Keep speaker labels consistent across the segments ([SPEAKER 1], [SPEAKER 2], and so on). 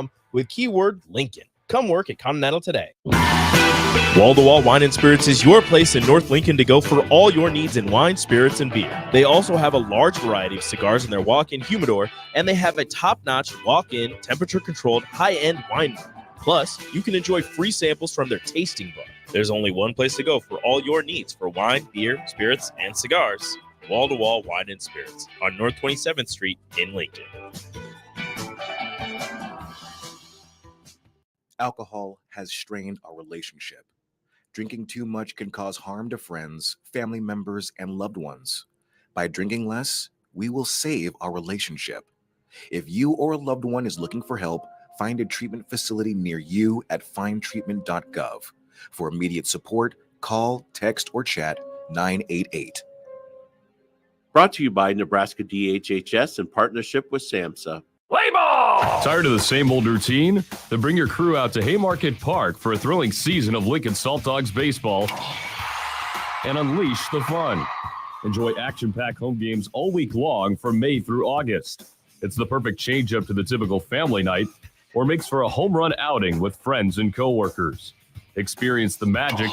[SPEAKER 1] continental.com with keyword Lincoln. Come work at Continental today. Wall-to-Wall Wine and Spirits is your place in North Lincoln to go for all your needs in wine, spirits, and beer. They also have a large variety of cigars in their walk-in humidor, and they have a top-notch walk-in, temperature-controlled, high-end wine bar. Plus, you can enjoy free samples from their tasting book. There's only one place to go for all your needs for wine, beer, spirits, and cigars. Wall-to-Wall Wine and Spirits on North 27th Street in Lincoln.
[SPEAKER 2] Alcohol has strained our relationship. Drinking too much can cause harm to friends, family members, and loved ones. By drinking less, we will save our relationship. If you or a loved one is looking for help, find a treatment facility near you at findtreatment.gov. For immediate support, call, text, or chat 988.
[SPEAKER 3] Brought to you by Nebraska DHHS in partnership with SAMHSA.
[SPEAKER 4] Play ball! Tired of the same old routine? Then bring your crew out to Haymarket Park for a thrilling season of Lincoln Salt Dogs baseball and unleash the fun. Enjoy action-packed home games all week long from May through August. It's the perfect change-up to the typical family night or makes for a home run outing with friends and coworkers. Experience the magic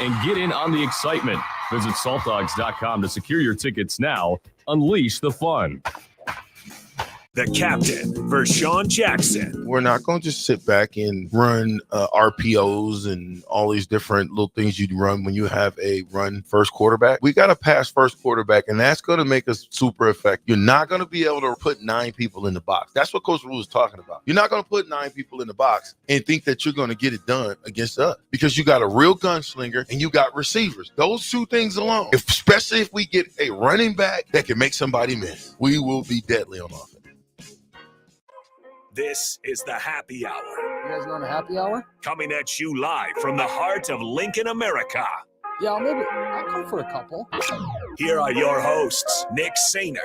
[SPEAKER 4] and get in on the excitement. Visit saltdogs.com to secure your tickets now. Unleash the fun.
[SPEAKER 5] The captain, Vershawn Jackson.
[SPEAKER 6] We're not going to just sit back and run RPOs and all these different little things you run when you have a run first quarterback. We got to pass first quarterback, and that's going to make us super effective. You're not going to be able to put 9 people in the box. That's what Coach Rule is talking about. You're not going to put 9 people in the box and think that you're going to get it done against us because you got a real gunslinger and you got receivers. Those two things alone, especially if we get a running back that can make somebody miss, we will be deadly on offense.
[SPEAKER 5] This is the Happy Hour.
[SPEAKER 7] You guys going to happy hour?
[SPEAKER 5] Coming at you live from the heart of Lincoln, America.
[SPEAKER 7] Yeah, I'll come for a couple.
[SPEAKER 5] Here are your hosts, Nick Sainert.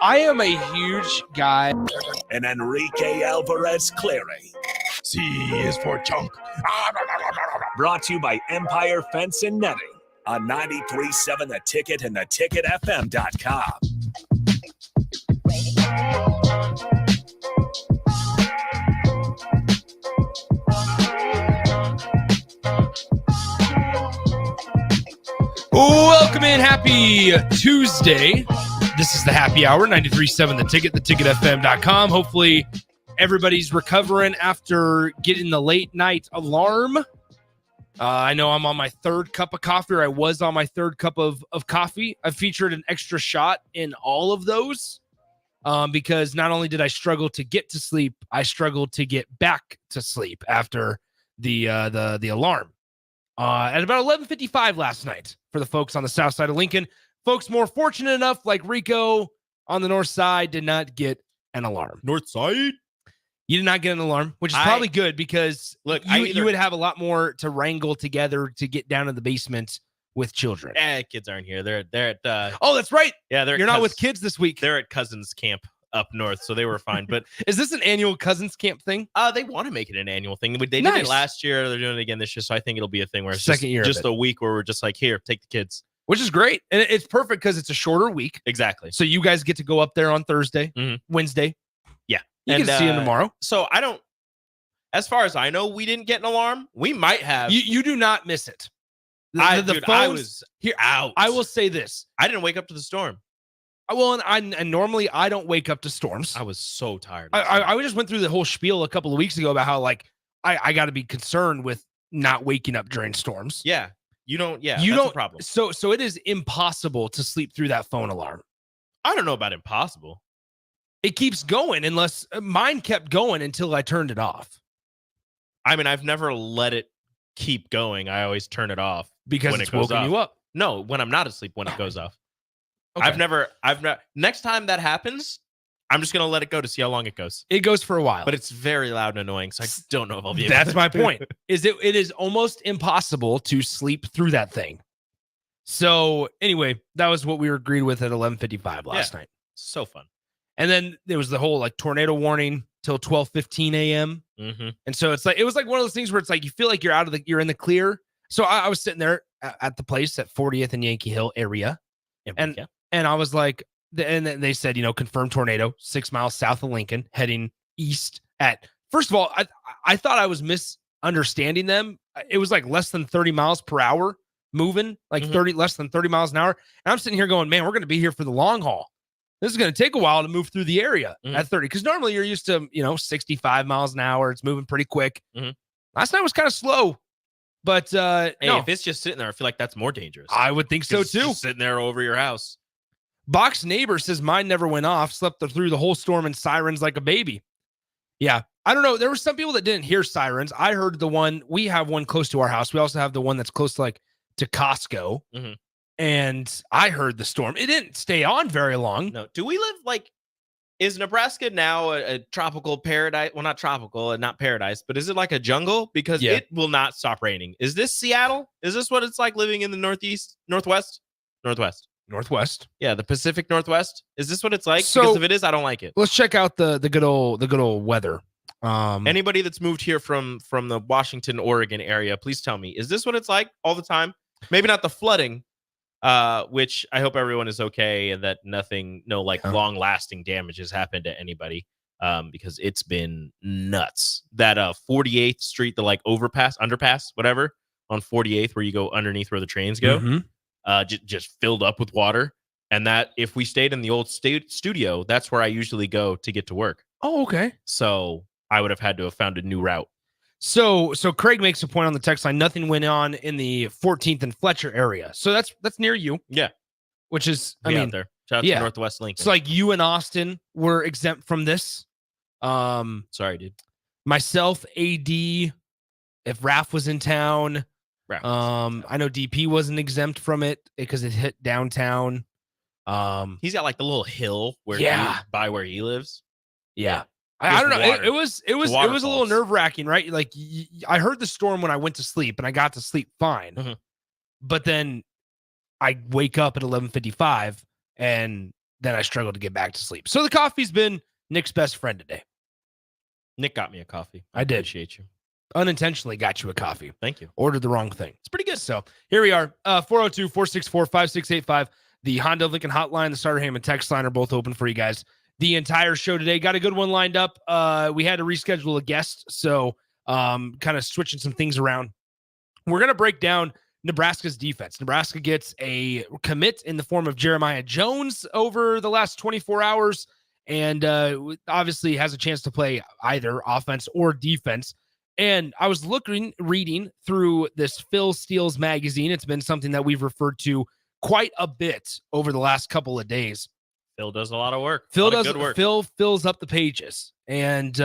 [SPEAKER 8] I am a huge guy.
[SPEAKER 5] And Enrique Alvarez Clary.
[SPEAKER 6] C is for chunk.
[SPEAKER 5] Brought to you by Empire Fence and Netting on 93.7 The Ticket and theticketfm.com.
[SPEAKER 8] Welcome in. Happy Tuesday. This is the Happy Hour, 93.7 The Ticket, theticketfm.com. Hopefully everybody's recovering after getting the late night alarm. I know I'm on my third cup of coffee, or I was on my third cup of coffee. I featured an extra shot in all of those because not only did I struggle to get to sleep, I struggled to get back to sleep after the alarm. At about 11:55 last night for the folks on the south side of Lincoln. Folks more fortunate enough, like Rico on the north side, did not get an alarm.
[SPEAKER 1] North side?
[SPEAKER 8] You did not get an alarm, which is probably good because
[SPEAKER 1] look,
[SPEAKER 8] you would have a lot more to wrangle together to get down in the basement with children.
[SPEAKER 1] Kids aren't here. They're at
[SPEAKER 8] oh, that's right.
[SPEAKER 1] Yeah,
[SPEAKER 8] you're not with kids this week.
[SPEAKER 1] They're at cousins camp up north, so they were fine. But
[SPEAKER 8] is this an annual cousins camp thing?
[SPEAKER 1] They want to make it an annual thing. They did it last year. They're doing it again this year, so I think it'll be a thing where it's just a week where we're just like, here, take the kids.
[SPEAKER 8] Which is great. And it's perfect because it's a shorter week.
[SPEAKER 1] Exactly.
[SPEAKER 8] So you guys get to go up there on Thursday, Wednesday.
[SPEAKER 1] Yeah.
[SPEAKER 8] You can see them tomorrow.
[SPEAKER 1] So as far as I know, we didn't get an alarm. We might have.
[SPEAKER 8] You do not miss it.
[SPEAKER 1] I was
[SPEAKER 8] here
[SPEAKER 1] out.
[SPEAKER 8] I will say this.
[SPEAKER 1] I didn't wake up to the storm.
[SPEAKER 8] Well, and normally I don't wake up to storms.
[SPEAKER 1] I was so tired.
[SPEAKER 8] I just went through the whole spiel a couple of weeks ago about how I got to be concerned with not waking up during storms.
[SPEAKER 1] Yeah. You don't. Yeah.
[SPEAKER 8] You
[SPEAKER 1] that's
[SPEAKER 8] don't.
[SPEAKER 1] A problem.
[SPEAKER 8] So it is impossible to sleep through that phone alarm.
[SPEAKER 1] I don't know about impossible.
[SPEAKER 8] It keeps going unless mine kept going until I turned it off.
[SPEAKER 1] I mean, I've never let it keep going. I always turn it off
[SPEAKER 8] because
[SPEAKER 1] when
[SPEAKER 8] it's woken you up.
[SPEAKER 1] No, when I'm not asleep, when it goes off.
[SPEAKER 8] Okay.
[SPEAKER 1] I've never. Next time that happens, I'm just gonna let it go to see how long it goes.
[SPEAKER 8] It goes for a while,
[SPEAKER 1] but it's very loud and annoying. So I don't know if I'll be.
[SPEAKER 8] That's my point. It is almost impossible to sleep through that thing. So anyway, that was what we were agreed with at 11:55 last night.
[SPEAKER 1] So fun.
[SPEAKER 8] And then there was the whole tornado warning till 12:15 a.m.
[SPEAKER 1] Mm-hmm.
[SPEAKER 8] And so it was like one of those things where it's like you feel like you're in the clear. So I was sitting there at the place at 40th and Yankee Hill area, and I was like, and they said, confirmed tornado 6 miles south of Lincoln, heading east at first of all, I thought I was misunderstanding them. It was like less than 30 miles per hour moving, like less than 30 miles an hour. And I'm sitting here going, man, we're going to be here for the long haul. This is going to take a while to move through the area at 30, because normally you're used to, 65 miles an hour. It's moving pretty quick. Last night was kind of slow, but
[SPEAKER 1] Hey,
[SPEAKER 8] no,
[SPEAKER 1] if it's just sitting there, I feel like that's more dangerous.
[SPEAKER 8] I would think so
[SPEAKER 1] 'Cause it's
[SPEAKER 8] too.
[SPEAKER 1] just sitting there over your house.
[SPEAKER 8] Box neighbor says mine never went off, slept through the whole storm and sirens like a baby. Yeah. I don't know. There were some people that didn't hear sirens. I heard the one, we have one close to our house. We also have the one that's close to Costco. And I heard the storm. It didn't stay on very long.
[SPEAKER 1] No. Do we live is Nebraska now a tropical paradise? Well, not tropical and not paradise, but is it like a jungle? Because it will not stop raining. Is this Seattle? Is this what it's like living in the Northwest? Yeah, the Pacific Northwest. Is this what it's like?
[SPEAKER 8] So,
[SPEAKER 1] because if it is, I don't like it.
[SPEAKER 8] Let's check out the good old weather.
[SPEAKER 1] Anybody that's moved here from the Washington, Oregon area, please tell me, is this what it's like all the time? Maybe not the flooding, which I hope everyone is okay and that no long lasting damage has happened to anybody, because it's been nuts. That 48th Street, the underpass, whatever, on 48th where you go underneath where the trains go, just filled up with water. And that if we stayed in the old studio, that's where I usually go to get to work.
[SPEAKER 8] Oh, okay.
[SPEAKER 1] So I would have had to have found a new route.
[SPEAKER 8] So Craig makes a point on the text line. Nothing went on in the 14th and Fletcher area. So that's near you.
[SPEAKER 1] Yeah.
[SPEAKER 8] Which is,
[SPEAKER 1] out there. Shout out to Northwest Lincoln.
[SPEAKER 8] It's like you and Austin were exempt from this.
[SPEAKER 1] Sorry, dude.
[SPEAKER 8] Myself, AD, if Raph was in town. I know DP wasn't exempt from it because it hit downtown.
[SPEAKER 1] He's got the little hill where where he lives.
[SPEAKER 8] Yeah. I don't know. It was a little nerve-wracking, right? I heard the storm when I went to sleep, and I got to sleep fine. But then I wake up at 11:55, and then I struggle to get back to sleep. So the coffee's been Nick's best friend today.
[SPEAKER 1] Nick got me a coffee.
[SPEAKER 8] I did.
[SPEAKER 1] Appreciate you.
[SPEAKER 8] Unintentionally got you a coffee.
[SPEAKER 1] Thank you.
[SPEAKER 8] Ordered the wrong thing.
[SPEAKER 1] It's pretty good.
[SPEAKER 8] So here we are. 402-464-5685. The Honda Lincoln hotline, the Starter Hammond text line are both open for you guys the entire show today. Got a good one lined up. We had to reschedule a guest, so kind of switching some things around. We're going to break down Nebraska's defense. Nebraska gets a commit in the form of Jeremiah Jones over the last 24 hours, and obviously has a chance to play either offense or defense. And I was reading through this Phil Steele's magazine. It's been something that we've referred to quite a bit over the last couple of days.
[SPEAKER 1] Phil does a lot of work.
[SPEAKER 8] Good work. Phil fills up the pages. And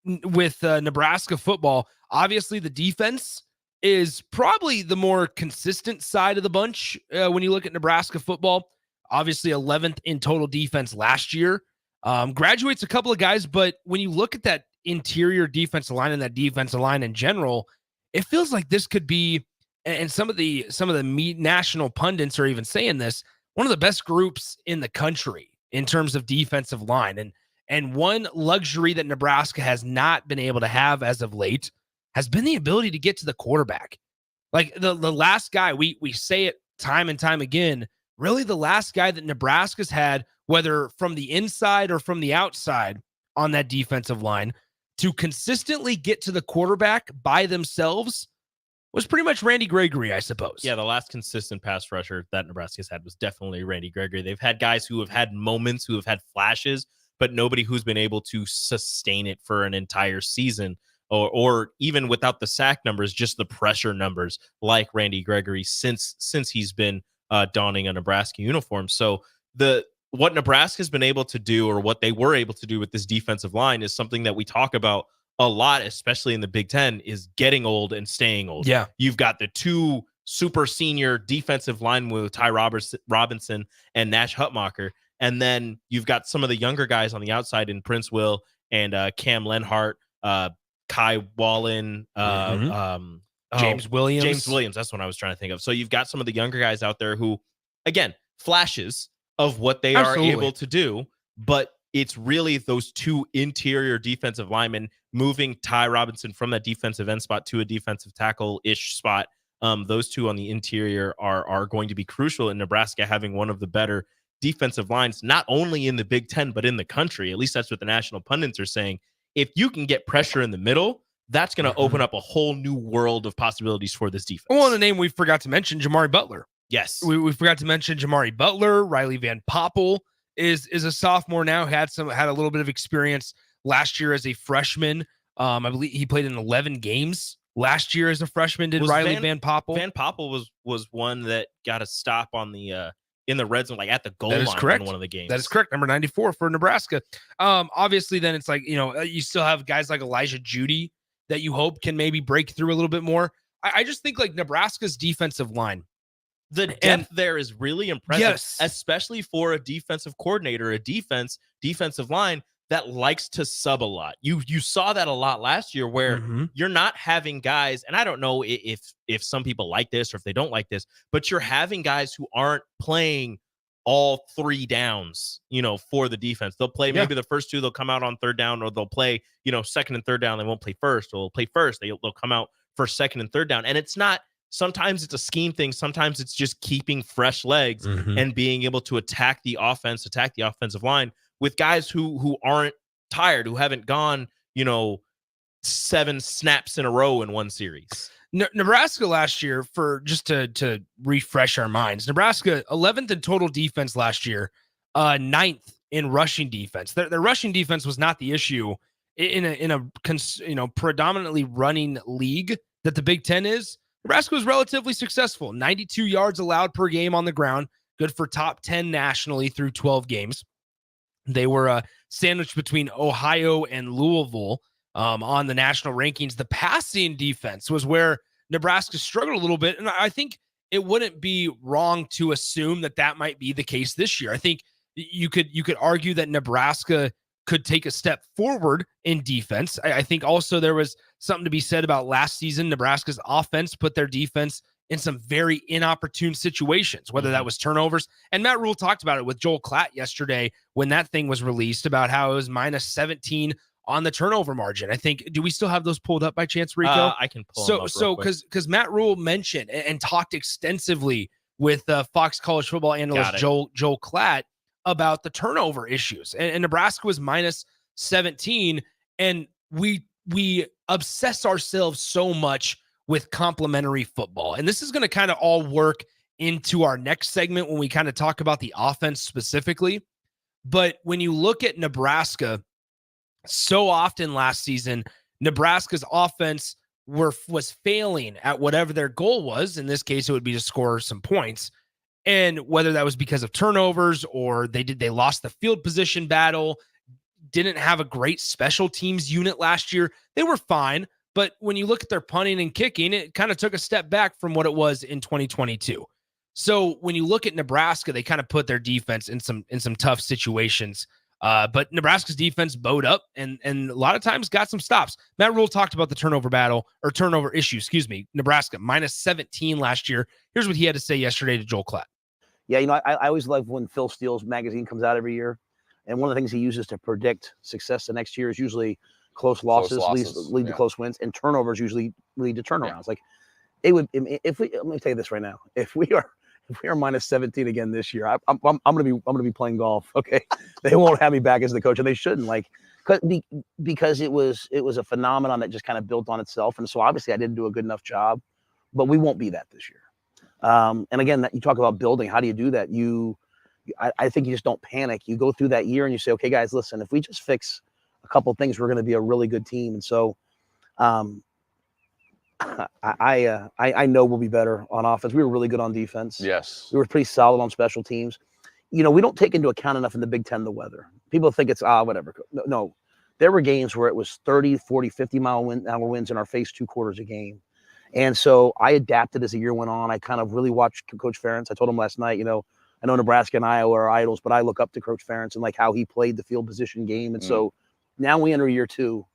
[SPEAKER 8] with Nebraska football, obviously the defense is probably the more consistent side of the bunch when you look at Nebraska football. Obviously 11th in total defense last year. Graduates a couple of guys, but when you look at that interior defensive line and that defensive line in general, it feels like this could be, and some of the national pundits are even saying this, one of the best groups in the country in terms of defensive line. And one luxury that Nebraska has not been able to have as of late has been the ability to get to the quarterback. Like the last guy, we say it time and time again, really the last guy that Nebraska's had, whether from the inside or from the outside on that defensive line, to consistently get to the quarterback by themselves was pretty much Randy Gregory, I suppose.
[SPEAKER 1] Yeah, the last consistent pass rusher that Nebraska's had was definitely Randy Gregory. They've had guys who have had moments, who have had flashes, but nobody who's been able to sustain it for an entire season, or even without the sack numbers, just the pressure numbers like Randy Gregory since he's been donning a Nebraska uniform. So what Nebraska's been able to do, or what they were able to do with this defensive line, is something that we talk about a lot, especially in the Big Ten, is getting old and staying old.
[SPEAKER 8] Yeah.
[SPEAKER 1] You've got the two super senior defensive linemen with Ty Robinson and Nash Hutmacher. And then you've got some of the younger guys on the outside in Prince Will and Cam Lenhart, Kai Wallen,
[SPEAKER 8] James Williams.
[SPEAKER 1] James Williams. That's what I was trying to think of. So you've got some of the younger guys out there who, again, flashes of what they are able to do, but it's really those two interior defensive linemen moving Ty Robinson from that defensive end spot to a defensive tackle-ish spot. Those two on the interior are going to be crucial in Nebraska having one of the better defensive lines, not only in the Big Ten, but in the country. At least that's what the national pundits are saying. if you can get pressure in the middle, that's going to open up a whole new world of possibilities for this defense.
[SPEAKER 8] Well, the name we forgot to mention, Jamari Butler.
[SPEAKER 1] Yes.
[SPEAKER 8] We forgot to mention Jamari Butler. Riley Van Poppel is a sophomore now, had a little bit of experience last year as a freshman. I believe he played in 11 games last year as a freshman. Did Riley Van Poppel?
[SPEAKER 1] Van Poppel was one that got a stop on the in the red zone, like at the goal line
[SPEAKER 8] correct.
[SPEAKER 1] in one of the games.
[SPEAKER 8] That is correct. Number 94 for Nebraska. Obviously, then it's like, you still have guys like Elijah Judy that you hope can maybe break through a little bit more. I just think like Nebraska's defensive line,
[SPEAKER 1] the depth there is really impressive,
[SPEAKER 8] yes,
[SPEAKER 1] especially for a defensive coordinator, a defensive line that likes to sub a lot. You saw that a lot last year where you're not having guys, and I don't know if some people like this or if they don't like this, but you're having guys who aren't playing all 3 downs, for the defense. They'll play maybe the first 2, they'll come out on 3rd down, or they'll play, second and third down. They won't play first, or they'll play first. They'll come out for 2nd and 3rd down. And it's not, sometimes it's a scheme thing. Sometimes it's just keeping fresh legs and being able to attack the offensive line with guys who aren't tired, who haven't gone, 7 snaps in a row in one series.
[SPEAKER 8] Nebraska last year, for just to refresh our minds, Nebraska 11th in total defense last year, 9th in rushing defense. Their rushing defense was not the issue in a predominantly running league that the Big Ten is. Nebraska was relatively successful, 92 yards allowed per game on the ground, good for top 10 nationally through 12 games. They were sandwiched between Ohio and Louisville on the national rankings. The passing defense was where Nebraska struggled a little bit, and I think it wouldn't be wrong to assume that might be the case this year. I think you could argue that Nebraska could take a step forward in defense. I think also there was something to be said about last season. Nebraska's offense put their defense in some very inopportune situations, whether that was turnovers. And Matt Rule talked about it with Joel Klatt yesterday when that thing was released about how it was minus 17 on the turnover margin. I think, do we still have those pulled up by chance, Rico?
[SPEAKER 1] I can pull them up real quick.
[SPEAKER 8] Because Matt Rule mentioned and talked extensively with Fox College Football analyst Joel Klatt about the turnover issues. And Nebraska was minus 17. And we obsess ourselves so much with complementary football. And this is going to kind of all work into our next segment when we kind of talk about the offense specifically. But when you look at Nebraska, so often last season, Nebraska's offense was failing at whatever their goal was. In this case, it would be to score some points. And whether that was because of turnovers or they lost the field position battle, didn't have a great special teams unit last year. They were fine. But when you look at their punting and kicking, it kind of took a step back from what it was in 2022. So when you look at Nebraska, they kind of put their defense in some tough situations. But Nebraska's defense bowed up and a lot of times got some stops. Matt Rule talked about the turnover issue, Nebraska minus 17 last year. Here's what he had to say yesterday to Joel Klatt.
[SPEAKER 9] Yeah, I always love when Phil Steele's magazine comes out every year. And one of the things he uses to predict success the next year is usually close losses. Lead to close wins, and turnovers usually lead to turnarounds. Like it would, let me tell you this right now. If we are minus 17 again this year, I'm gonna be playing golf. Okay, they won't have me back as the coach, and they shouldn't. Because it was a phenomenon that just kind of built on itself, and so obviously I didn't do a good enough job, but we won't be that this year. And again, that you talk about building. How do you do that? I think you just don't panic. You go through that year and you say, okay, guys, listen, if we just fix a couple of things, we're going to be a really good team. And so, I know we'll be better on offense. We were really good on defense.
[SPEAKER 10] Yes.
[SPEAKER 9] We were pretty solid on special teams. We don't take into account enough in the Big Ten the weather. People think it's whatever. No, there were games where it was 30, 40, 50 mile an hour winds in our face 2 quarters a game. And so I adapted as the year went on. I kind of really watched Coach Ferentz. I told him last night, I know Nebraska and Iowa are idols, but I look up to Coach Ferentz and like how he played the field position game. And so now we enter year 2.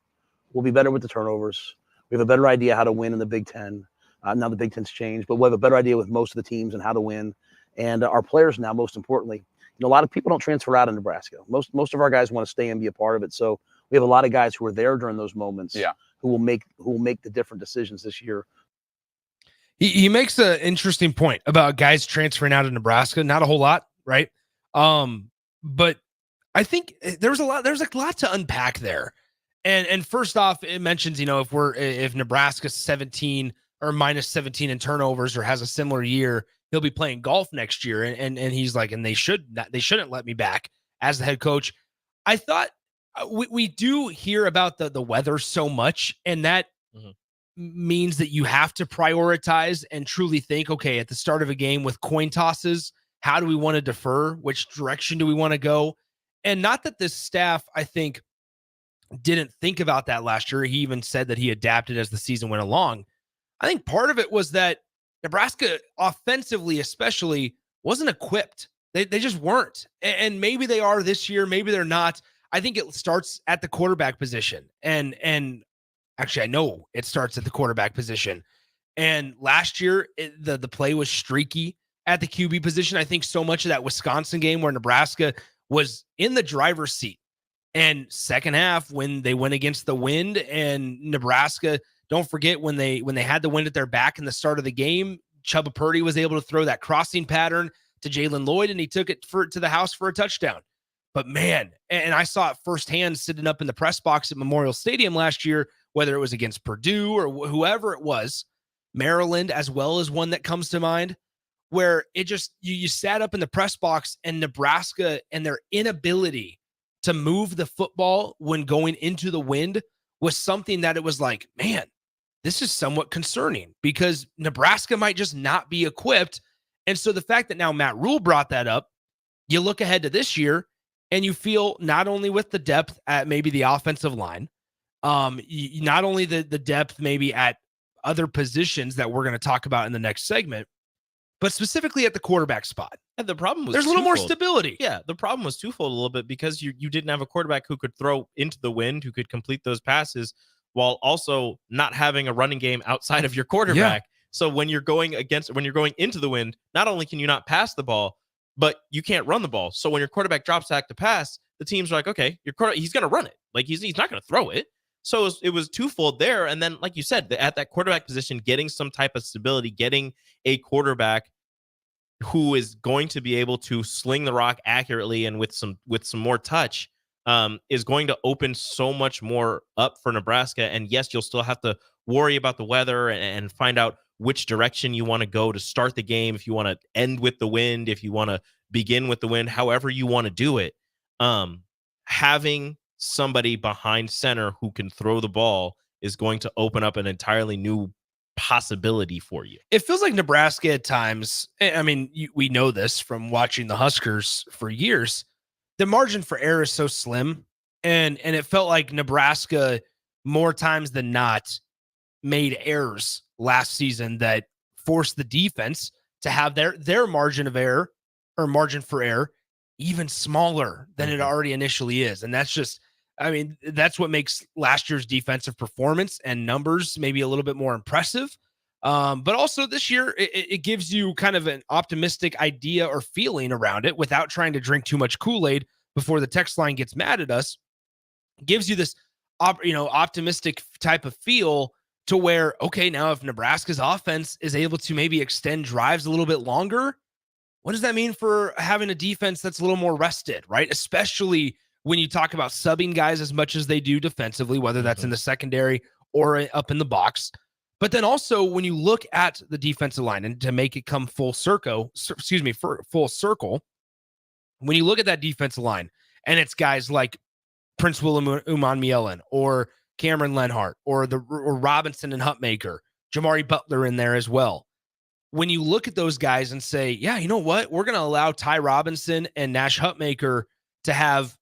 [SPEAKER 9] We'll be better with the turnovers. We have a better idea how to win in the Big Ten. Now the Big Ten's changed, but we have a better idea with most of the teams and how to win. And our players now, most importantly, a lot of people don't transfer out of Nebraska. Most of our guys want to stay and be a part of it. So we have a lot of guys who are there during those moments.
[SPEAKER 10] Yeah.
[SPEAKER 9] Who will make the different decisions this year.
[SPEAKER 8] He makes an interesting point about guys transferring out of Nebraska. Not a whole lot, right? But I think there's a lot to unpack there. And first off, it mentions, if Nebraska's 17 or minus 17 in turnovers or has a similar year, he'll be playing golf next year. And he's like, and they shouldn't let me back as the head coach. I thought we do hear about the weather so much, and that means that you have to prioritize and truly think, okay, at the start of a game with coin tosses, how do we want to defer? Which direction do we want to go? And not that this staff, I think, didn't think about that last year. He even said that he adapted as the season went along. I think part of it was that Nebraska offensively especially wasn't equipped. They just weren't. And maybe they are this year, maybe they're not. I think it starts at the quarterback position. And actually, I know it starts at the quarterback position. And last year, the play was streaky at the QB position. I think so much of that Wisconsin game where Nebraska was in the driver's seat. And second half, when they went against the wind, and Nebraska, don't forget when they had the wind at their back in the start of the game, Chubba Purdy was able to throw that crossing pattern to Jalen Lloyd, and he took it to the house for a touchdown. But man, and I saw it firsthand sitting up in the press box at Memorial Stadium last year, whether it was against Purdue or whoever it was, Maryland as well as one that comes to mind, where it just, you sat up in the press box, and Nebraska and their inability to move the football when going into the wind was something that it was like, man, this is somewhat concerning because Nebraska might just not be equipped. And so the fact that now Matt Rule brought that up, you look ahead to this year and you feel not only with the depth at maybe the offensive line, not only the depth maybe at other positions that we're going to talk about in the next segment, but specifically at the quarterback spot.
[SPEAKER 1] And the problem was
[SPEAKER 8] there's a little more stability.
[SPEAKER 1] Yeah, the problem was twofold a little bit because you didn't have a quarterback who could throw into the wind, who could complete those passes, while also not having a running game outside of your quarterback. Yeah. So when you're going into the wind, not only can you not pass the ball, but you can't run the ball. So when your quarterback drops back to pass, the team's like, okay, he's going to run it. Like he's not going to throw it. So it was twofold there. And then, like you said, at that quarterback position, getting some type of stability, getting a quarterback who is going to be able to sling the rock accurately and with some more touch is going to open so much more up for Nebraska. And yes, you'll still have to worry about the weather and find out which direction you want to go to start the game. If you want to end with the wind, if you want to begin with the wind, however you want to do it, having somebody behind center who can throw the ball is going to open up an entirely new possibility for you.
[SPEAKER 8] It feels like Nebraska at times, I mean, we know this from watching the Huskers for years, the margin for error is so slim, and it felt like Nebraska more times than not made errors last season that forced the defense to have their margin of error or margin for error even smaller than it already initially is. And that's just, I mean, that's what makes last year's defensive performance and numbers maybe a little bit more impressive. But also this year, it gives you kind of an optimistic idea or feeling around it without trying to drink too much Kool-Aid before the text line gets mad at us. It gives you this, optimistic type of feel to where, okay, now if Nebraska's offense is able to maybe extend drives a little bit longer, what does that mean for having a defense that's a little more rested, right? Especially when you talk about subbing guys as much as they do defensively, whether that's in the secondary or up in the box. But then also when you look at the defensive line and to make it come full circle, when you look at that defensive line and it's guys like Prince Willem Umanmielen or Cameron Lenhart or Robinson and Hutmaker, Jamari Butler in there as well. When you look at those guys and say, yeah, you know what? We're going to allow Ty Robinson and Nash Hutmaker to have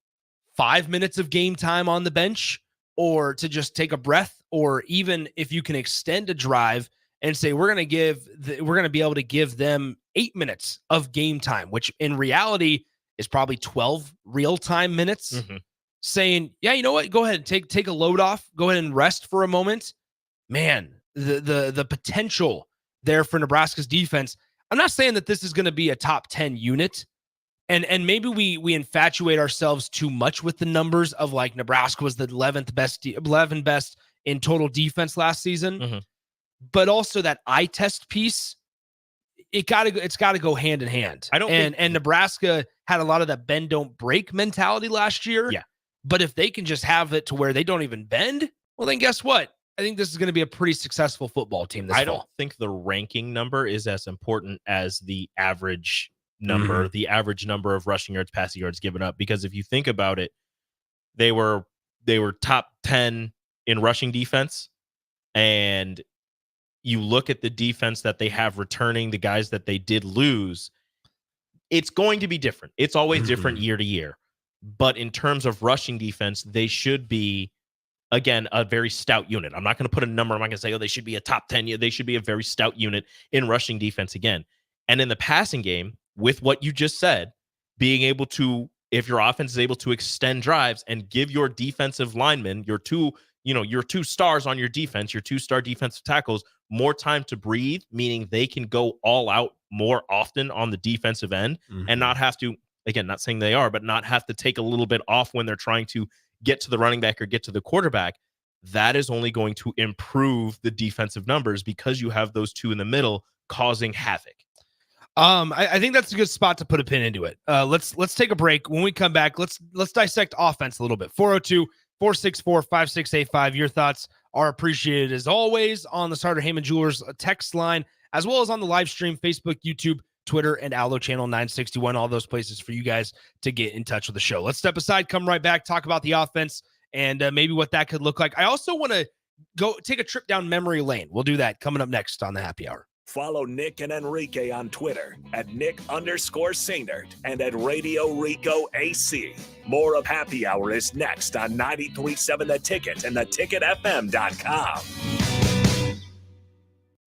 [SPEAKER 8] 5 minutes of game time on the bench or to just take a breath, or even if you can extend a drive and say, we're going to be able to give them 8 minutes of game time, which in reality is probably 12 real-time minutes, saying, yeah, you know what? Go ahead and take a load off. Go ahead and rest for a moment. Man, the potential there for Nebraska's defense. I'm not saying that this is going to be a top 10 unit. And maybe we infatuate ourselves too much with the numbers of like Nebraska was the 11th best in total defense last season. But also that eye test piece, it's got to go hand in hand. And Nebraska had a lot of that bend don't break mentality last year.
[SPEAKER 1] Yeah.
[SPEAKER 8] But if they can just have it to where they don't even bend, well, then guess what? I think this is going to be a pretty successful football team this fall.
[SPEAKER 1] I don't think the ranking number is as important as the average number, the average number of rushing yards, passing yards given up. Because if you think about it, they were top 10 in rushing defense, and you look at the defense that they have returning, the guys that they did lose, it's going to be different. It's always different year to year. But in terms of rushing defense, they should be, again, a very stout unit. I'm not going to put a number. I'm not going to say, they should be a top 10. They should be a very stout unit in rushing defense again. And in the passing game, with what you just said, being able to, if your offense is able to extend drives and give your defensive linemen, your two stars on your defense, your 2-star defensive tackles, more time to breathe, meaning they can go all out more often on the defensive end and not have to, again, not saying they are, but not have to take a little bit off when they're trying to get to the running back or get to the quarterback. That is only going to improve the defensive numbers because you have those two in the middle causing havoc.
[SPEAKER 8] I think that's a good spot to put a pin into it. Let's take a break. When we come back, let's dissect offense a little bit. 402-464-5685. Your thoughts are appreciated as always on the Starter Heyman Jewelers text line, as well as on the live stream, Facebook, YouTube, Twitter, and Allo Channel 961. All those places for you guys to get in touch with the show. Let's step aside, come right back, talk about the offense and maybe what that could look like. I also want to go take a trip down memory lane. We'll do that coming up next on the Happy Hour.
[SPEAKER 5] Follow Nick and Enrique on Twitter at Nick_Sainert and at Radio Rico AC. More of Happy Hour is next on 93.7 The Ticket and theticketfm.com.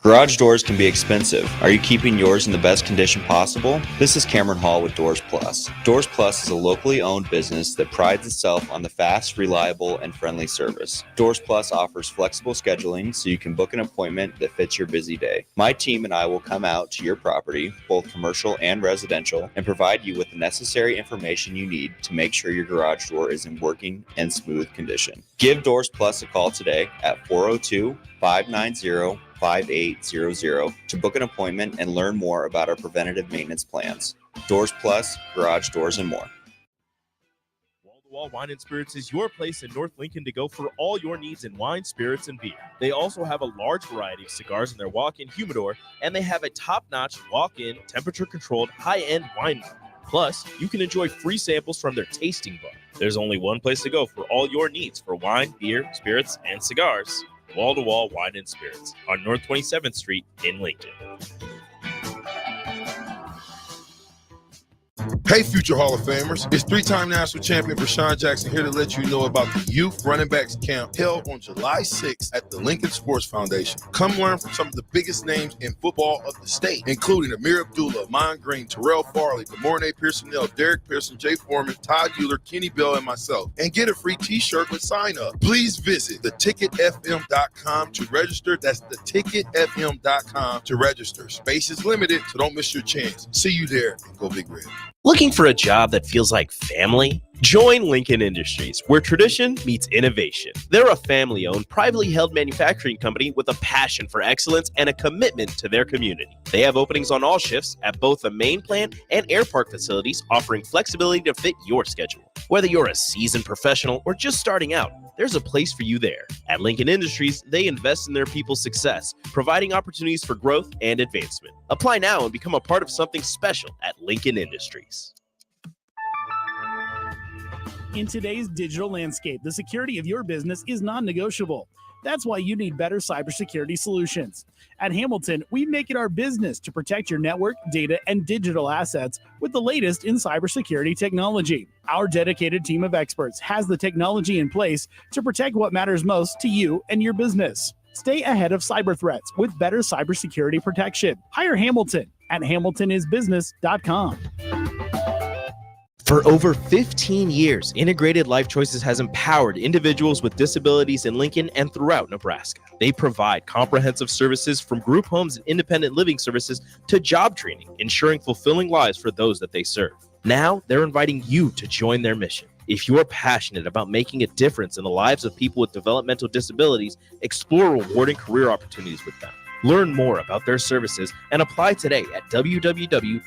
[SPEAKER 10] Garage doors can be expensive. Are you keeping yours in the best condition possible? This is Cameron Hall with Doors Plus. Doors Plus is a locally owned business that prides itself on the fast, reliable, and friendly service. Doors Plus offers flexible scheduling so you can book an appointment that fits your busy day. My team and I will come out to your property, both commercial and residential, and provide you with the necessary information you need to make sure your garage door is in working and smooth condition. Give Doors Plus a call today at 402-590-5800 to book an appointment and learn more about our preventative maintenance plans. Doors Plus, garage doors, and more.
[SPEAKER 1] Wall Wine & Spirits is your place in North Lincoln to go for all your needs in wine, spirits, and beer. They also have a large variety of cigars in their walk-in humidor, and they have a top-notch walk-in, temperature-controlled, high-end wine bar. Plus, you can enjoy free samples from their tasting bar. There's only one place to go for all your needs for wine, beer, spirits, and cigars. Wall to Wall Wine and Spirits on North 27th Street in Lincoln.
[SPEAKER 6] Hey, future Hall of Famers. It's 3-time national champion Rashawn Jackson here to let you know about the Youth Running Backs Camp held on July 6th at the Lincoln Sports Foundation. Come learn from some of the biggest names in football of the state, including Amir Abdullah, Mon Green, Terrell Farley, Demorne Pearson-Nell, Derek Pearson, Jay Foreman, Todd Euler, Kenny Bell, and myself. And get a free t-shirt with sign up. Please visit theticketfm.com to register. That's theticketfm.com to register. Space is limited, so don't miss your chance. See you there and go Big Red.
[SPEAKER 1] Looking for a job that feels like family? Join Lincoln Industries, where tradition meets innovation. They're a family-owned, privately held manufacturing company with a passion for excellence and a commitment to their community. They have openings on all shifts at both the main plant and Air Park facilities, offering flexibility to fit your schedule. Whether you're a seasoned professional or just starting out, there's a place for you there. At Lincoln Industries, they invest in their people's success, providing opportunities for growth and advancement. Apply now and become a part of something special at Lincoln Industries.
[SPEAKER 11] In today's digital landscape, the security of your business is non-negotiable. That's why you need better cybersecurity solutions. At Hamilton, we make it our business to protect your network, data, and digital assets with the latest in cybersecurity technology. Our dedicated team of experts has the technology in place to protect what matters most to you and your business. Stay ahead of cyber threats with better cybersecurity protection. Hire Hamilton at hamiltonisbusiness.com.
[SPEAKER 1] For over 15 years, Integrated Life Choices has empowered individuals with disabilities in Lincoln and throughout Nebraska. They provide comprehensive services from group homes and independent living services to job training, ensuring fulfilling lives for those that they serve. Now, they're inviting you to join their mission. If you're passionate about making a difference in the lives of people with developmental disabilities, explore rewarding career opportunities with them. Learn more about their services and apply today at www.ilc.net.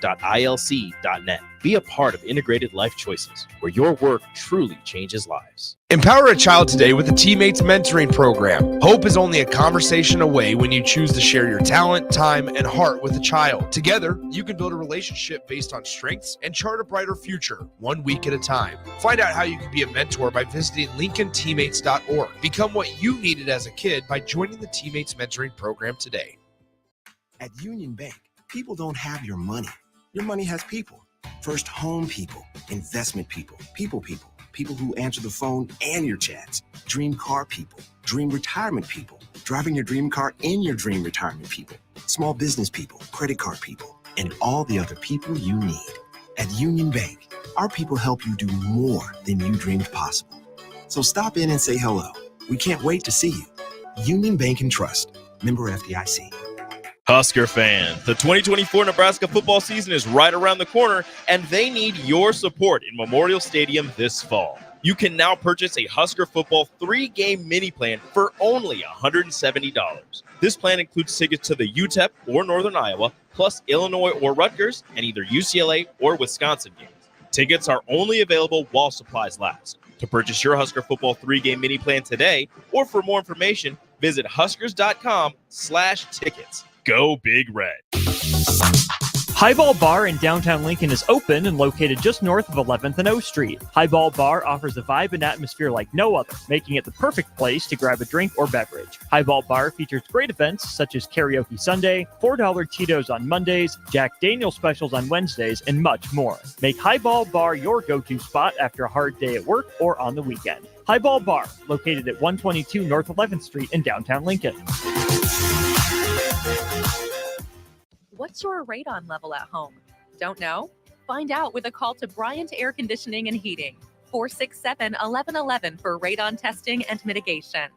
[SPEAKER 1] Be a part of Integrated Life Choices, where your work truly changes lives.
[SPEAKER 8] Empower a child today with the Teammates Mentoring Program. Hope is only a conversation away when you choose to share your talent, time, and heart with a child. Together, you can build a relationship based on strengths and chart a brighter future, 1 week at a time. Find out how you can be a mentor by visiting LincolnTeammates.org. Become what you needed as a kid by joining the Teammates Mentoring Program today.
[SPEAKER 12] At Union Bank, people don't have your money. Your money has people. First home people, investment people, people who answer the phone and your chats, dream car people, dream retirement people, driving your dream car in your dream retirement people, small business people, credit card people, and all the other people you need. At Union Bank, our people help you do more than you dreamed possible. So stop in and say hello. We can't wait to see you. Union Bank and Trust, member FDIC.
[SPEAKER 1] Husker fans, the 2024 Nebraska football season is right around the corner, and they need your support in Memorial Stadium this fall. You can now purchase a Husker football 3-game mini plan for only $170. This plan includes tickets to the UTEP or Northern Iowa, plus Illinois or Rutgers, and either UCLA or Wisconsin games. Tickets are only available while supplies last. To purchase your Husker football 3-game mini plan today, or for more information, visit huskers.com/tickets. Go Big Red.
[SPEAKER 13] Highball Bar in downtown Lincoln is open and located just north of 11th and O Street. Highball Bar offers a vibe and atmosphere like no other, making it the perfect place to grab a drink or beverage. Highball Bar features great events such as Karaoke Sunday, $4 Tito's on Mondays, Jack Daniel's specials on Wednesdays, and much more. Make Highball Bar your go-to spot after a hard day at work or on the weekend. Highball Bar, located at 122 North 11th Street in downtown Lincoln.
[SPEAKER 14] What's your radon level at home? Don't know? Find out with a call to Bryant Air Conditioning and Heating, 467-1111 for radon testing and mitigation.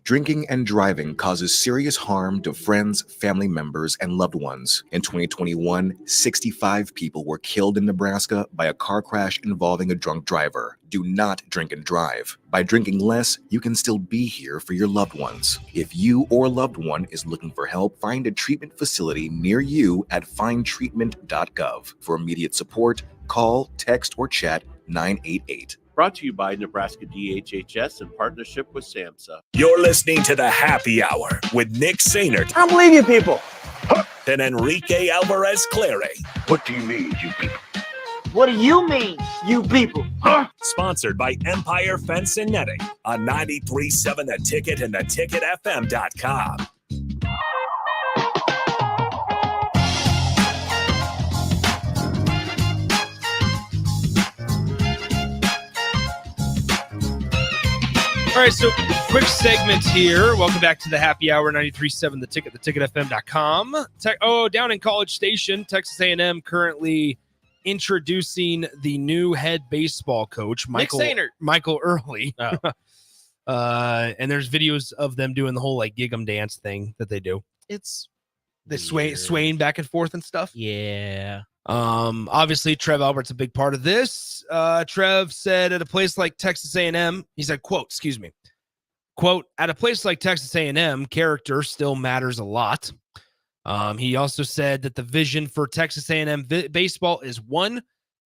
[SPEAKER 2] Drinking and driving causes serious harm to friends, family members, and loved ones. In 2021, 65 people were killed in Nebraska by a car crash involving a drunk driver. Do not drink and drive. By drinking less, you can still be here for your loved ones. If you or a loved one is looking for help, find a treatment facility near you at findtreatment.gov. For immediate support, call, text, or chat 988.
[SPEAKER 3] Brought to you by Nebraska DHHS in partnership with SAMHSA.
[SPEAKER 5] You're listening to the Happy Hour with Nick Sainert.
[SPEAKER 9] I don't believe you people.
[SPEAKER 5] And Enrique Alvarez Clary.
[SPEAKER 15] What do you mean, you people?
[SPEAKER 16] What do you mean, you people?
[SPEAKER 5] Huh? Sponsored by Empire Fence and Netting on 93.7 The Ticket and theticketfm.com.
[SPEAKER 8] All right, so quick segment here. Welcome back to the Happy Hour, 93.7 The Ticket, theticketfm.com. Down in College Station, Texas A&M currently introducing the new head baseball coach, Michael Early. Oh. And there's videos of them doing the whole like gig 'em dance thing that they do. It's they swaying back and forth and stuff.
[SPEAKER 17] Yeah.
[SPEAKER 8] Obviously Trev Albert's a big part of this. Trev said at a place like Texas A&M, he said, quote, at a place like Texas A&M, character still matters a lot. He also said that the vision for Texas A&M baseball is 1,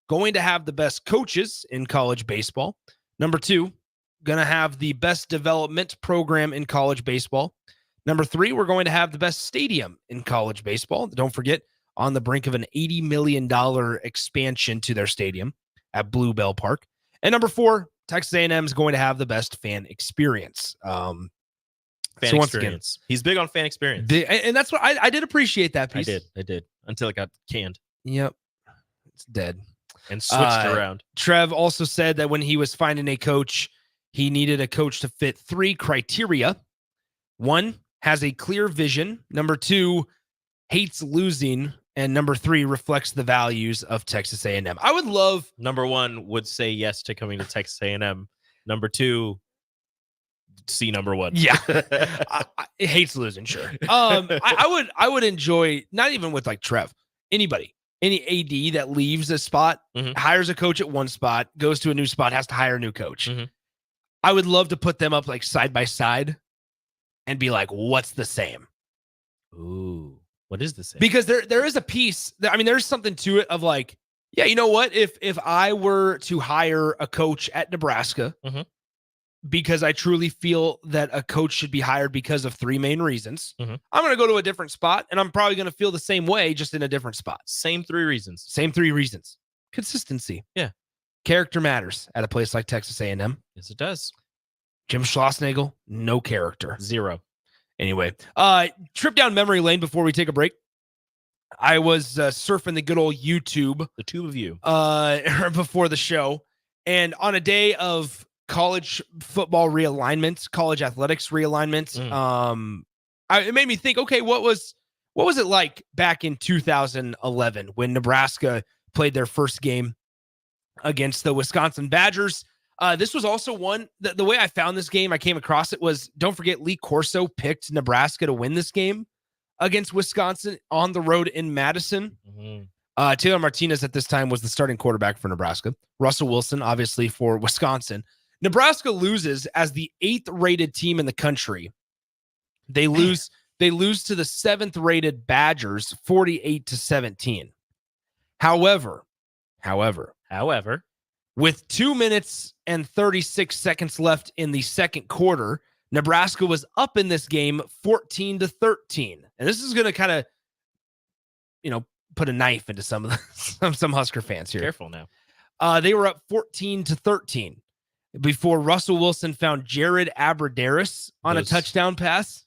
[SPEAKER 8] going to have the best coaches in college baseball. Number 2, going to have the best development program in college baseball. Number 3, we're going to have the best stadium in college baseball. Don't forget, on the brink of an $80 million expansion to their stadium at Bluebell Park. And number 4, Texas A&M is going to have the best fan experience.
[SPEAKER 17] Fan experience. Again, he's big on fan experience.
[SPEAKER 8] And that's what I did appreciate that piece.
[SPEAKER 17] I did. Until it got canned.
[SPEAKER 8] Yep. It's dead.
[SPEAKER 17] And switched around.
[SPEAKER 8] Trev also said that when he was finding a coach, he needed a coach to fit 3 criteria. 1, has a clear vision. Number 2, hates losing. And number 3, reflects the values of Texas A&M. I would love...
[SPEAKER 17] Number 1 would say yes to coming to Texas A&M. Number 2, see number 1.
[SPEAKER 8] Yeah. I hates losing, sure. I would enjoy, not even with like Trev, anybody, any AD that leaves a spot, hires a coach at one spot, goes to a new spot, has to hire a new coach. I would love to put them up like side by side and be like, what's the same?
[SPEAKER 17] Ooh. What is the same?
[SPEAKER 8] Because there is a piece that, I mean, there's something to it of like, Yeah, you know what? If I were to hire a coach at Nebraska, because I truly feel that a coach should be hired because of three main reasons, I'm going to go to a different spot, and I'm probably going to feel the same way, just in a different spot.
[SPEAKER 17] Same three reasons.
[SPEAKER 8] Same three reasons. Consistency.
[SPEAKER 17] Yeah.
[SPEAKER 8] Character matters at a place like Texas A&M.
[SPEAKER 17] Yes, it does.
[SPEAKER 8] Jim Schlossnagle, no character.
[SPEAKER 17] Zero.
[SPEAKER 8] Anyway, trip down memory lane before we take a break. I was surfing the good old YouTube.
[SPEAKER 17] The two of you.
[SPEAKER 8] Before the show. And on a day of college football realignment, college athletics realignment, it made me think, okay, what was it like back in 2011 when Nebraska played their first game against the Wisconsin Badgers? This was also one, the way I found this game, I came across it was, don't forget, Lee Corso picked Nebraska to win this game against Wisconsin on the road in Madison. Taylor Martinez at this time was the starting quarterback for Nebraska. Russell Wilson, obviously, for Wisconsin. Nebraska loses as the 8th rated team in the country. They lose to the 7th rated Badgers 48-17. However, with 2 minutes and 36 seconds left in the second quarter, Nebraska was up in this game 14-13. And this is going to kind of, put a knife into some Husker fans here.
[SPEAKER 17] Careful now.
[SPEAKER 8] They were up 14-13 before Russell Wilson found Jared Abbrederis on a touchdown pass.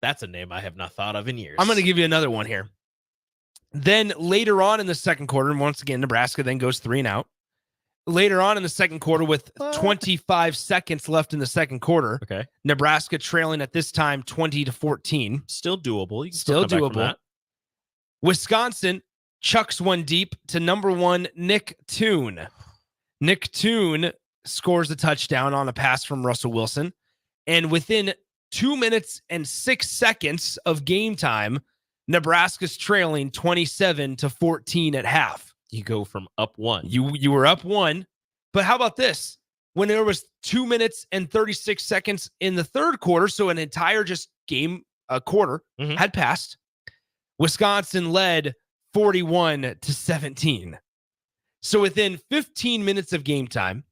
[SPEAKER 17] That's a name I have not thought of in years.
[SPEAKER 8] I'm going to give you another one here. Then later on in the second quarter, and once again, Nebraska then goes 3-and-out. Later on in the second quarter, with 25 seconds left in the second quarter, Nebraska trailing at this time 20-14.
[SPEAKER 17] Still doable. You can
[SPEAKER 8] Still
[SPEAKER 17] come back from
[SPEAKER 8] doable.
[SPEAKER 17] that.
[SPEAKER 8] Wisconsin chucks one deep to number 1 Nick Toon. Nick Toon scores a touchdown on a pass from Russell Wilson. And within 2 minutes and 6 seconds of game time, Nebraska's trailing 27-14 at half.
[SPEAKER 17] You go from up 1.
[SPEAKER 8] You were up 1. But how about this? When there was 2 minutes and 36 seconds in the third quarter, so an entire quarter had passed, Wisconsin led 41-17. So within 15 minutes of game time,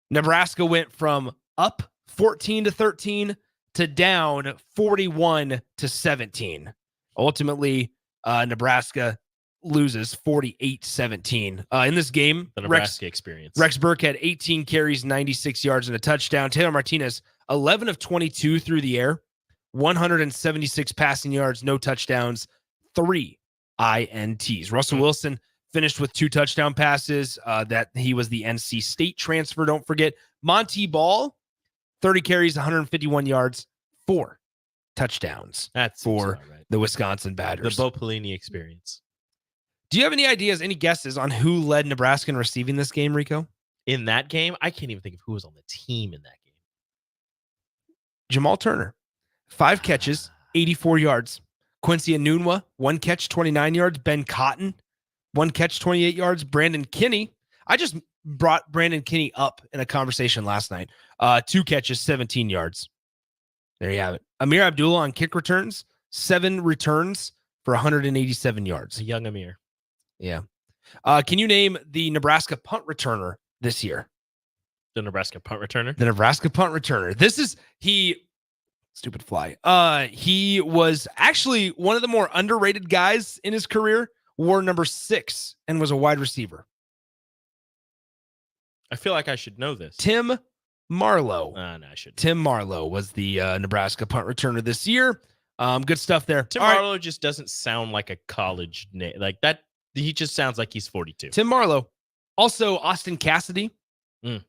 [SPEAKER 8] Nebraska went from up 14-13 to down 41-17. Ultimately, Nebraska loses 48-17. In this game,
[SPEAKER 17] the Nebraska experience.
[SPEAKER 8] Rex Burke had 18 carries, 96 yards, and a touchdown. Taylor Martinez, 11 of 22 through the air, 176 passing yards, no touchdowns, 3 INTs. Russell Wilson finished with 2 touchdown passes. That he was the NC State transfer, don't forget. Monty Ball, 30 carries, 151 yards, 4 touchdowns.
[SPEAKER 17] That's
[SPEAKER 8] for the Wisconsin Badgers.
[SPEAKER 17] The Bo Pelini experience.
[SPEAKER 8] Do you have any ideas, any guesses on who led Nebraska in receiving this game, Rico?
[SPEAKER 17] In that game, I can't even think of who was on the team in that game.
[SPEAKER 8] Jamal Turner, 5 catches, 84 yards. Quincy Enunwa, 1 catch, 29 yards. Ben Cotton, 1 catch, 28 yards. Brandon Kinney. I just brought Brandon Kinney up in a conversation last night. 2 catches, 17 yards. There you have it. Amir Abdullah on kick returns, 7 returns for 187 yards.
[SPEAKER 17] A young Amir.
[SPEAKER 8] Yeah. Can you name the Nebraska punt returner this year?
[SPEAKER 17] The Nebraska punt returner?
[SPEAKER 8] The Nebraska punt returner. Stupid fly. He was actually one of the more underrated guys in his career, wore number 6 and was a wide receiver.
[SPEAKER 17] I feel like I should know this.
[SPEAKER 8] Tim Marlowe.
[SPEAKER 17] No, I shouldn't.
[SPEAKER 8] Tim Marlowe was the Nebraska punt returner this year. Good stuff there.
[SPEAKER 17] Tim Marlowe just doesn't sound like a college name. Like that, he just sounds like he's 42.
[SPEAKER 8] Tim Marlowe. Also, Austin Cassidy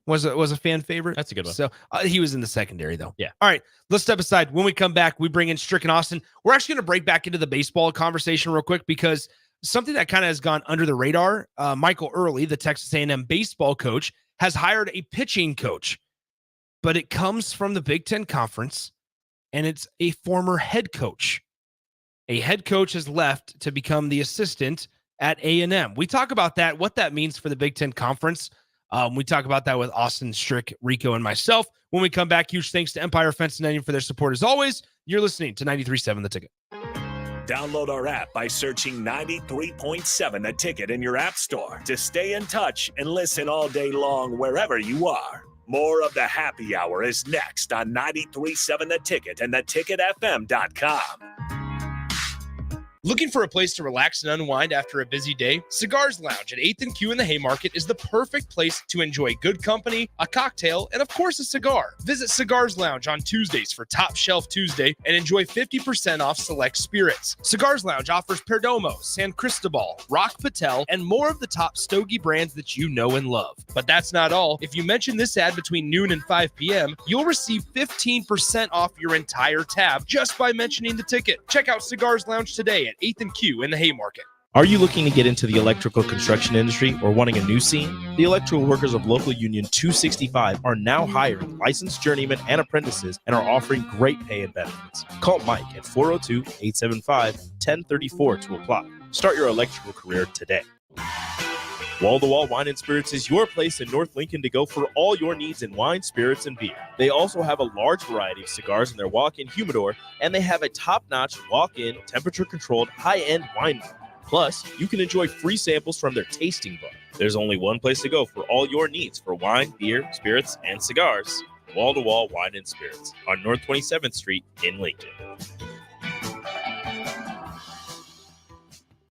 [SPEAKER 8] was a fan favorite.
[SPEAKER 17] That's a good one.
[SPEAKER 8] So he was in the secondary, though.
[SPEAKER 17] Yeah.
[SPEAKER 8] All right, let's step aside. When we come back, we bring in Strick and Austin. We're actually going to break back into the baseball conversation real quick because something that kind of has gone under the radar, Michael Early, the Texas A&M baseball coach, has hired a pitching coach. But it comes from the Big Ten Conference, and it's a former head coach. A head coach has left to become the assistant at A&M. We talk about that, what that means for the Big Ten Conference. We talk about that with Austin, Strick, Rico, and myself. When we come back, huge thanks to Empire Fence and Netting for their support as always. You're listening to 93.7 The Ticket.
[SPEAKER 5] Download our app by searching 93.7 The Ticket in your app store to stay in touch and listen all day long wherever you are. More of the happy hour is next on 93.7 The Ticket and theticketfm.com.
[SPEAKER 8] Looking for a place to relax and unwind after a busy day? Cigars Lounge at 8th and Q in the Haymarket is the perfect place to enjoy good company, a cocktail, and of course a cigar. Visit Cigars Lounge on Tuesdays for Top Shelf Tuesday and enjoy 50% off select spirits. Cigars Lounge offers Perdomo, San Cristobal, Rock Patel, and more of the top stogie brands that you know and love. But that's not all. If you mention this ad between noon and 5 p.m., you'll receive 15% off your entire tab just by mentioning the ticket. Check out Cigars Lounge today at 8th and Q in the Haymarket.
[SPEAKER 1] Are you looking to get into the electrical construction industry or wanting a new scene? The electrical workers of Local Union 265 are now hiring licensed journeymen and apprentices and are offering great pay and benefits. Call Mike at 402-875-1034 to apply. Start your electrical career today. Wall to Wall Wine and Spirits is your place in North Lincoln to go for all your needs in wine, spirits, and beer. They also have a large variety of cigars in their walk-in humidor, and they have a top-notch walk-in, temperature-controlled, high-end wine bar. Plus, you can enjoy free samples from their tasting bar. There's only one place to go for all your needs for wine, beer, spirits, and cigars. Wall to Wall Wine and Spirits on North 27th Street in Lincoln.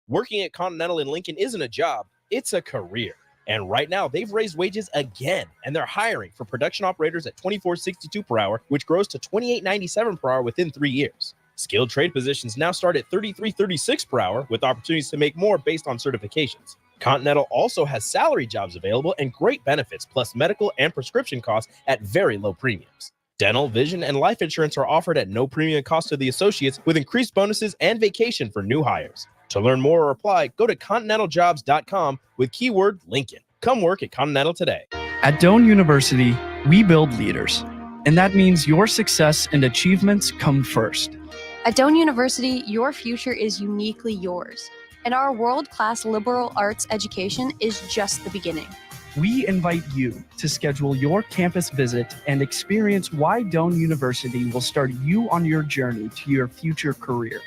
[SPEAKER 1] Working at Continental in Lincoln isn't a job, it's a career. And right now, they've raised wages again, and they're hiring for production operators at $24.62 per hour, which grows to $28.97 per hour within 3 years. Skilled trade positions now start at $33.36 per hour, with opportunities to make more based on certifications. Continental also has salary jobs available and great benefits, plus medical and prescription costs at very low premiums. Dental, vision, and life insurance are offered at no premium cost to the associates, with increased bonuses and vacation for new hires. To learn more or apply, go to continentaljobs.com with keyword Lincoln. Come work at Continental today.
[SPEAKER 18] At Doane University, we build leaders, and that means your success and achievements come first.
[SPEAKER 19] At Doane University, your future is uniquely yours, and our world-class liberal arts education is just the beginning.
[SPEAKER 18] We invite you to schedule your campus visit and experience why Doane University will start you on your journey to your future career.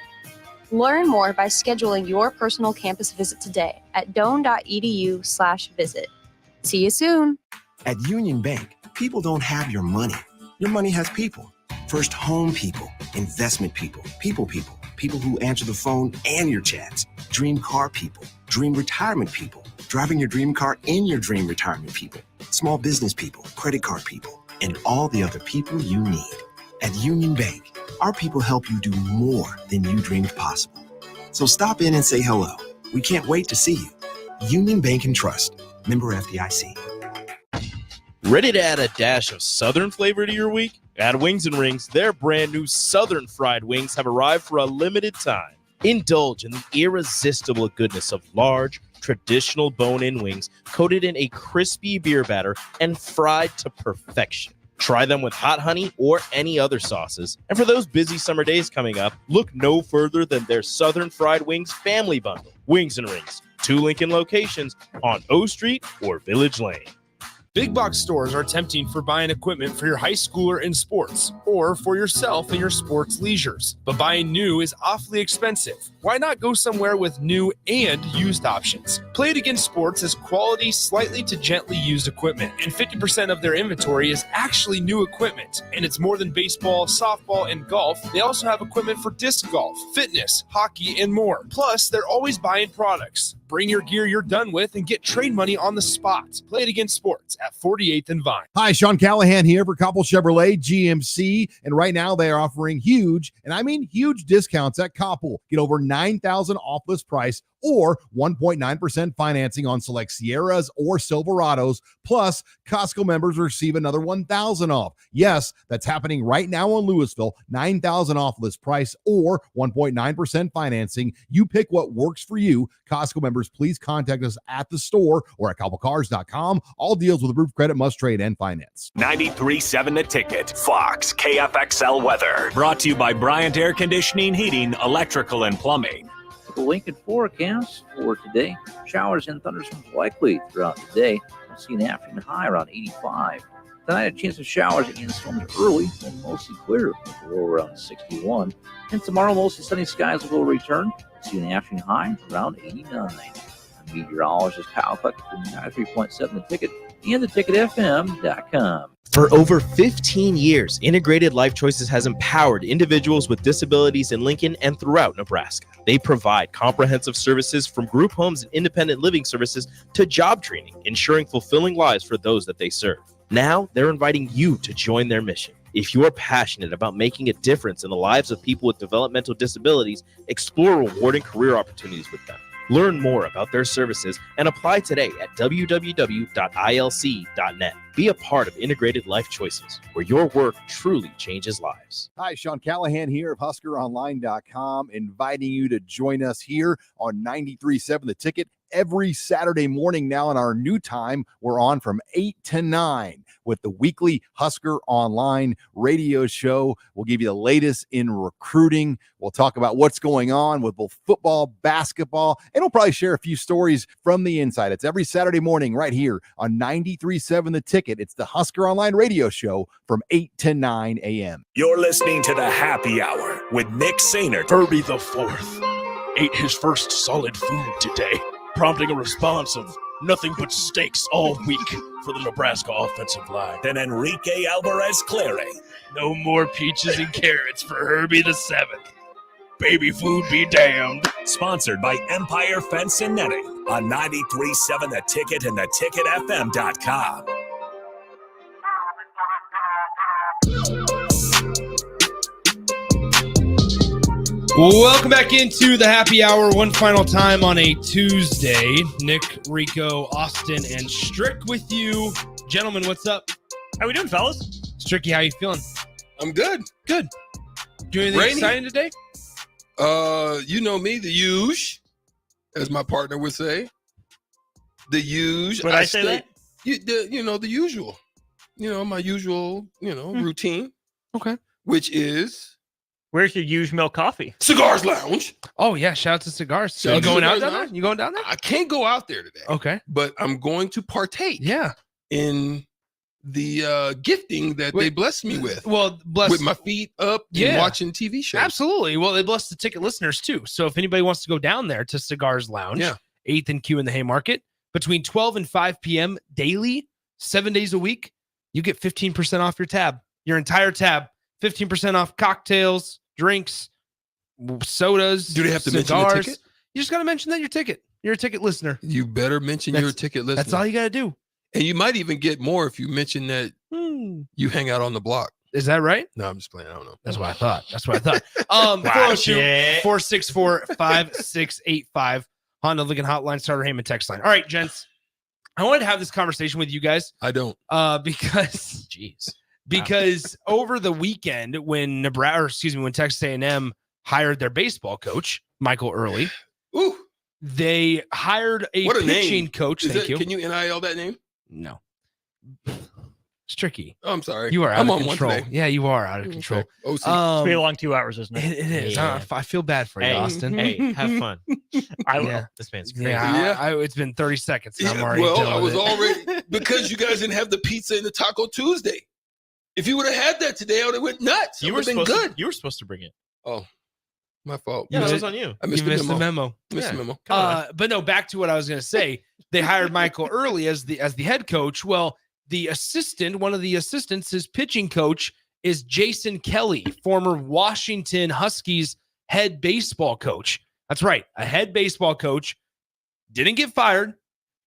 [SPEAKER 19] Learn more by scheduling your personal campus visit today at doane.edu/visit. See you soon.
[SPEAKER 12] At Union Bank, people don't have your money. Your money has people. First home people, investment people, people who answer the phone and your chats, dream car people, dream retirement people, driving your dream car in your dream retirement people, small business people, credit card people, and all the other people you need. At Union Bank, our people help you do more than you dreamed possible. So stop in and say hello. We can't wait to see you. Union Bank and Trust. Member FDIC.
[SPEAKER 1] Ready to add a dash of Southern flavor to your week? At Wings and Rings, their brand new Southern fried wings have arrived for a limited time. Indulge in the irresistible goodness of large, traditional bone-in wings coated in a crispy beer batter and fried to perfection. Try them with hot honey or any other sauces. And for those busy summer days coming up, look no further than their Southern Fried Wings Family Bundle. Wings and Rings, 2 Lincoln locations on O Street or Village Lane.
[SPEAKER 8] Big box stores are tempting for buying equipment for your high schooler in sports or for yourself in your sports leisures. But buying new is awfully expensive. Why not go somewhere with new and used options? Play It Again Sports has quality, slightly to gently used equipment, and 50% of their inventory is actually new equipment. And it's more than baseball, softball, and golf. They also have equipment for disc golf, fitness, hockey, and more. Plus, they're always buying products. Bring your gear you're done with and get trade money on the spot. Play It Again Sports at 48th and Vine.
[SPEAKER 20] Hi, Sean Callahan here for Koppel Chevrolet GMC, and right now they are offering huge, and I mean huge discounts at Koppel. Get over $9,000 off list price or 1.9% financing on select Sierras or Silverados. Plus, Costco members receive another $1,000 off. Yes, that's happening right now in Louisville. $9,000 off list price or 1.9% financing. You pick what works for you. Costco members, please contact us at the store or at koppelcars.com. All deals with approved credit must trade and finance.
[SPEAKER 5] 93.7 The Ticket, Fox, KFXL weather. Brought to you by Bryant Air Conditioning, Heating, Electrical, and Plumbing.
[SPEAKER 21] The Lincoln forecast for today: showers and thunderstorms likely throughout the day. We'll see an afternoon high around 85. Tonight, a chance of showers and storms early and mostly clear with a low around 61. And tomorrow, mostly sunny skies will return. See an afternoon high around 89. I'm meteorologist Kyle Puck from 93.7 The Ticket and theticketfm.com.
[SPEAKER 1] For over 15 years, Integrated Life Choices has empowered individuals with disabilities in Lincoln and throughout Nebraska. They provide comprehensive services from group homes and independent living services to job training, ensuring fulfilling lives for those that they serve. Now, they're inviting you to join their mission. If you are passionate about making a difference in the lives of people with developmental disabilities, explore rewarding career opportunities with them. Learn more about their services and apply today at www.ilc.net. Be a part of Integrated Life Choices, where your work truly changes lives.
[SPEAKER 20] Hi, Sean Callahan here of HuskerOnline.com, inviting you to join us here on 93.7 The Ticket every Saturday morning now in our new time. We're on from 8 to 9 with the weekly Husker Online radio show. We'll give you the latest in recruiting. We'll talk about what's going on with both football, basketball, and we'll probably share a few stories from the inside. It's every Saturday morning right here on 93.7 The Ticket. It's the Husker Online radio show from 8 to 9 a.m.
[SPEAKER 5] You're listening to the Happy Hour with Nick Sainert.
[SPEAKER 4] Herbie the Fourth ate his first solid food today, prompting a response of nothing but steaks all week for the Nebraska offensive line.
[SPEAKER 5] Then Enrique Alvarez Clary.
[SPEAKER 4] No more peaches and carrots for Herbie the Seventh. Baby food be damned.
[SPEAKER 5] Sponsored by Empire Fence and Netting on 93.7 The Ticket and theticketfm.com.
[SPEAKER 8] Welcome back into the happy hour one final time on a Tuesday. Nick, Rico, Austin, and Strick with you. Gentlemen, what's up?
[SPEAKER 13] How we doing, fellas?
[SPEAKER 8] Stricky, how you feeling?
[SPEAKER 22] I'm good.
[SPEAKER 8] Good. Doing anything
[SPEAKER 22] Rainy.
[SPEAKER 8] exciting today?
[SPEAKER 22] You know me, the huge, as my partner would say. The huge.
[SPEAKER 13] Would I say that?
[SPEAKER 22] The usual. My usual, routine.
[SPEAKER 8] Okay.
[SPEAKER 22] Which is
[SPEAKER 13] Where's your huge milk coffee?
[SPEAKER 22] Cigars Lounge.
[SPEAKER 8] Oh, yeah. Shout out to Cigars.
[SPEAKER 22] Shout
[SPEAKER 8] You
[SPEAKER 22] out to
[SPEAKER 8] going out
[SPEAKER 22] Cigars
[SPEAKER 8] down there?
[SPEAKER 22] Lounge.
[SPEAKER 8] You going down there?
[SPEAKER 22] I can't go out there today.
[SPEAKER 8] Okay.
[SPEAKER 22] But I'm going to partake.
[SPEAKER 8] Yeah.
[SPEAKER 22] In the gifting that they blessed me with.
[SPEAKER 8] Well, bless
[SPEAKER 22] with my feet up and watching TV shows.
[SPEAKER 8] Absolutely. Well, they bless the ticket listeners too. So if anybody wants to go down there to Cigars Lounge, 8th and Q in the Haymarket, between 12 and 5 p.m. daily, 7 days a week, you get 15% off your tab, your entire tab. 15% off cocktails, drinks, sodas.
[SPEAKER 22] Do they have to
[SPEAKER 8] cigars.
[SPEAKER 22] mention the ticket?
[SPEAKER 8] You just got to mention that you're a ticket listener.
[SPEAKER 22] You better mention you're a ticket listener.
[SPEAKER 8] That's all you got to do.
[SPEAKER 22] And you might even get more if you mention that you hang out on the block.
[SPEAKER 8] Is that right?
[SPEAKER 22] No, I'm just playing. I don't know.
[SPEAKER 8] That's what I thought. 402-464-5685. Honda Lincoln Hotline, Starter Heyman text line. All right, gents. I wanted to have this conversation with you guys.
[SPEAKER 22] I don't.
[SPEAKER 8] Because over the weekend when Texas A&M hired their baseball coach, Michael Early, they hired a pitching coach. Thank you.
[SPEAKER 22] Can you NIL that name?
[SPEAKER 8] No. It's tricky.
[SPEAKER 22] Oh, I'm sorry.
[SPEAKER 8] You are out
[SPEAKER 22] I'm
[SPEAKER 8] of
[SPEAKER 22] on
[SPEAKER 8] control.
[SPEAKER 22] One today.
[SPEAKER 8] Yeah, you are out of control.
[SPEAKER 22] OC.
[SPEAKER 13] It's been a long 2 hours, isn't it?
[SPEAKER 8] It is.
[SPEAKER 17] Yeah.
[SPEAKER 8] I feel bad for you, Austin.
[SPEAKER 17] Hey, have fun.
[SPEAKER 13] I will.
[SPEAKER 8] Yeah.
[SPEAKER 17] This man's crazy.
[SPEAKER 8] Yeah, it's been 30 seconds. And I'm already
[SPEAKER 22] Well,
[SPEAKER 8] done
[SPEAKER 22] I
[SPEAKER 8] with
[SPEAKER 22] was
[SPEAKER 8] it.
[SPEAKER 22] already because you guys didn't have the pizza and the Taco Tuesday. If you would have had that today, I would have went nuts.
[SPEAKER 17] You
[SPEAKER 22] It
[SPEAKER 17] were
[SPEAKER 22] would have been
[SPEAKER 17] supposed
[SPEAKER 22] good.
[SPEAKER 17] you were supposed to bring it.
[SPEAKER 22] Oh, my fault.
[SPEAKER 17] Yeah, that was on you.
[SPEAKER 22] I missed,
[SPEAKER 8] You missed
[SPEAKER 22] the
[SPEAKER 8] the memo.
[SPEAKER 22] Missed the memo.
[SPEAKER 8] But no, back to what I was going to say. They hired Michael Early as the head coach. Well, one of the assistants, his pitching coach, is Jason Kelly, former Washington Huskies head baseball coach. That's right, a head baseball coach, didn't get fired,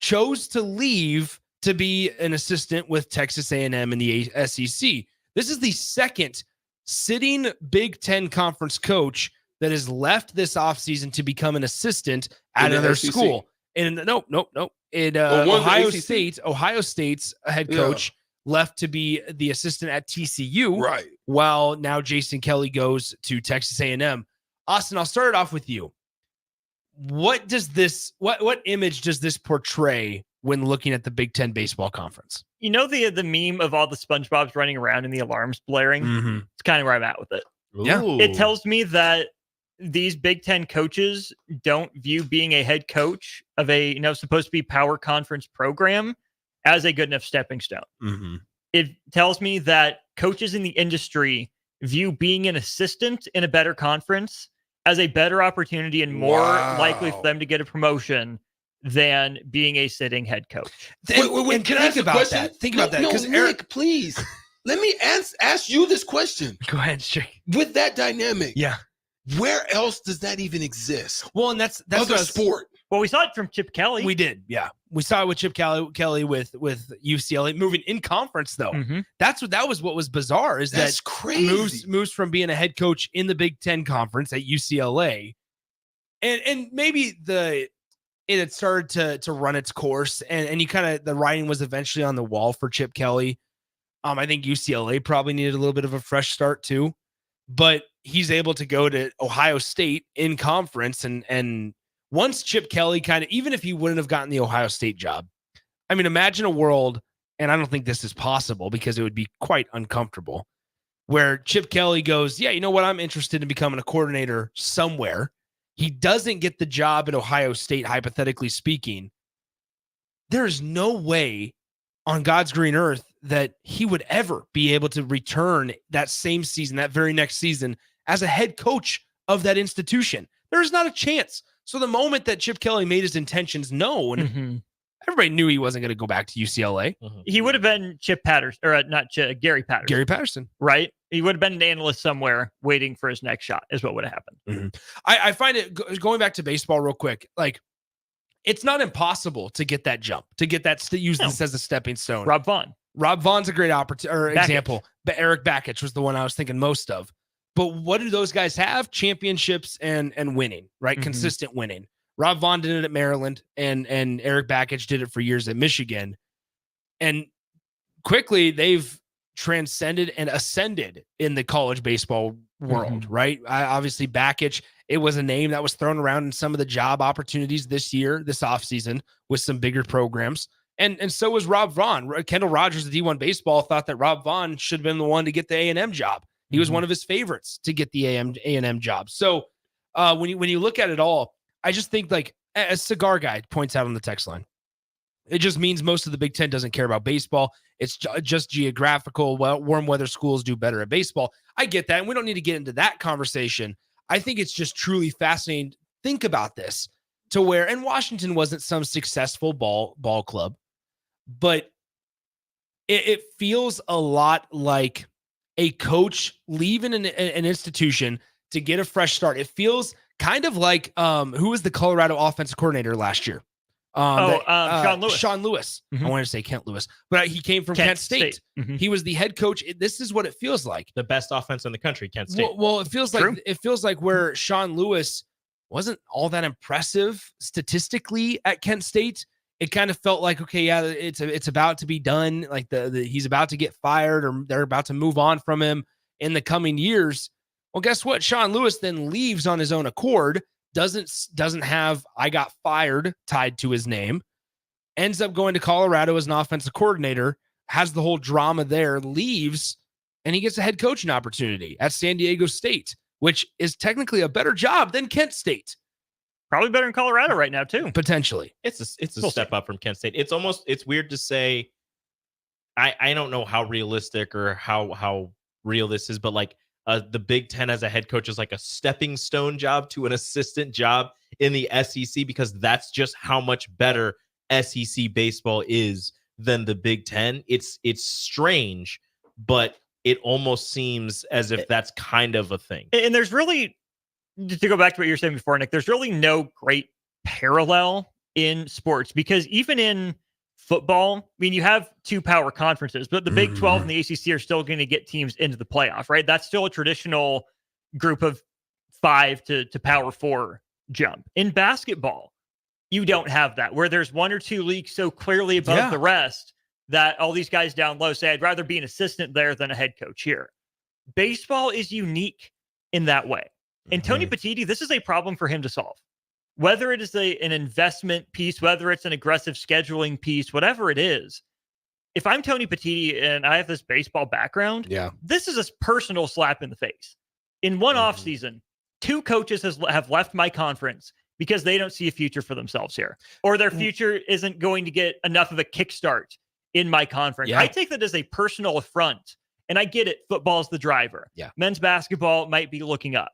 [SPEAKER 8] chose to leave to be an assistant with Texas A&M in the SEC. This is the second sitting Big Ten conference coach that has left this offseason to become an assistant at another school. And nope. In Ohio State's head coach left to be the assistant at TCU.
[SPEAKER 22] Right.
[SPEAKER 8] While now Jason Kelly goes to Texas A&M. Austin, I'll start it off with you. What image does this portray when looking at the Big Ten baseball conference?
[SPEAKER 13] You know the meme of all the SpongeBobs running around and the alarms blaring?
[SPEAKER 8] Mm-hmm.
[SPEAKER 13] It's kind of where I'm at with it.
[SPEAKER 8] Yeah.
[SPEAKER 13] It tells me that these Big Ten coaches don't view being a head coach of a supposed to be power conference program as a good enough stepping stone.
[SPEAKER 17] Mm-hmm.
[SPEAKER 13] it tells me that coaches in the industry view being an assistant in a better conference as a better opportunity and more likely for them to get a promotion than being a sitting head coach.
[SPEAKER 22] Wait, can I ask a question?
[SPEAKER 8] Think about that.
[SPEAKER 22] No,
[SPEAKER 8] Because
[SPEAKER 22] Nick, please. Let me ask you this question.
[SPEAKER 8] Go ahead, Jake.
[SPEAKER 22] With that dynamic,
[SPEAKER 8] yeah,
[SPEAKER 22] where else does that even exist?
[SPEAKER 8] Well, and that's
[SPEAKER 22] other sport.
[SPEAKER 13] Well, we saw it from Chip Kelly.
[SPEAKER 8] We did, yeah. We saw it with Chip Kelly with UCLA moving in conference, though.
[SPEAKER 13] Mm-hmm.
[SPEAKER 8] That was what was bizarre is
[SPEAKER 22] That's
[SPEAKER 8] that
[SPEAKER 22] crazy.
[SPEAKER 8] moves from being a head coach in the Big Ten conference at UCLA, and maybe it had started to run its course, and you kind of the writing was eventually on the wall for Chip Kelly. I think UCLA probably needed a little bit of a fresh start too, but he's able to go to Ohio State in conference, and once Chip Kelly even if he wouldn't have gotten the Ohio State job, I mean, imagine a world, and I don't think this is possible because it would be quite uncomfortable, where Chip Kelly goes, yeah, you know what? I'm interested in becoming a coordinator somewhere. He doesn't get the job at Ohio State, hypothetically speaking. There's no way on God's green earth that he would ever be able to return that same season, that very next season, as a head coach of that institution. There's not a chance. So the moment that Chip Kelly made his intentions known, everybody knew he wasn't going to go back to UCLA.
[SPEAKER 13] He would have been Chip Patterson, or Gary Patterson.
[SPEAKER 8] Gary Patterson.
[SPEAKER 13] Right? He would have been an analyst somewhere waiting for his next shot is what would have happened.
[SPEAKER 8] I find it, going back to baseball real quick, like, it's not impossible to get that jump, to get that, use this as a stepping stone.
[SPEAKER 13] Rob Vaughn's
[SPEAKER 8] a great example, but Eric Bakich was the one I was thinking most of. But what do those guys have? Championships and winning, right? Consistent winning. Rob Vaughn did it at Maryland, and Eric Bakich did it for years at Michigan. And quickly, they've transcended and ascended in the college baseball world, right? Obviously, Bakich, it was a name that was thrown around in some of the job opportunities this offseason with some bigger programs. And so was Rob Vaughn. Kendall Rogers of D1 Baseball thought that Rob Vaughn should have been the one to get the A&M job. He was one of his favorites to get the A&M job. So when you look at it all, I just think, like, as Cigar Guy points out on the text line, it just means most of the Big Ten doesn't care about baseball. It's just geographical. Well, warm weather schools do better at baseball. I get that, and we don't need to get into that conversation. I think it's just truly fascinating to think about this, to where, and Washington wasn't some successful ball club, but it feels a lot like a coach leaving an institution to get a fresh start. It feels kind of like who was the Colorado offensive coordinator last year?
[SPEAKER 13] Sean Lewis.
[SPEAKER 8] Sean Lewis. I wanted to say Kent Lewis, but he came from Kent State. He was the head coach. This is what it feels like.
[SPEAKER 17] The best offense in the country, Kent State.
[SPEAKER 8] Well, it feels like where Sean Lewis wasn't all that impressive statistically at Kent State. It kind of felt like, okay, yeah, it's about to be done. Like he's about to get fired, or they're about to move on from him in the coming years. Well, guess what? Sean Lewis then leaves on his own accord. Doesn't have "I got fired" tied to his name. Ends up going to Colorado as an offensive coordinator. Has the whole drama there. Leaves, and he gets a head coaching opportunity at San Diego State, which is technically a better job than Kent State.
[SPEAKER 13] Probably better in Colorado right now too.
[SPEAKER 8] Potentially.
[SPEAKER 17] It's a step up from Kent State. It's weird to say. I don't know how realistic or how real this is, but like the Big Ten as a head coach is like a stepping stone job to an assistant job in the SEC, because that's just how much better SEC baseball is than the Big Ten. It's strange, but it almost seems as if that's kind of a thing.
[SPEAKER 13] And there's really, to go back to what you were saying before, Nick, there's really no great parallel in sports, because even in football, I mean, you have two power conferences, but the Big 12 and the ACC are still going to get teams into the playoff, right? That's still a traditional group of 5 to power 4 jump. In basketball, you don't have that, where there's one or two leagues so clearly above the rest that all these guys down low say, I'd rather be an assistant there than a head coach here. Baseball is unique in that way. And Tony Petitti, this is a problem for him to solve. Whether it is an investment piece, whether it's an aggressive scheduling piece, whatever it is, if I'm Tony Petitti and I have this baseball background, this is a personal slap in the face. In one offseason, 2 coaches have left my conference because they don't see a future for themselves here, or their future isn't going to get enough of a kickstart in my conference.
[SPEAKER 8] Yeah.
[SPEAKER 13] I take that as a personal affront. And I get it. Football's the driver.
[SPEAKER 8] Yeah.
[SPEAKER 13] Men's basketball might be looking up.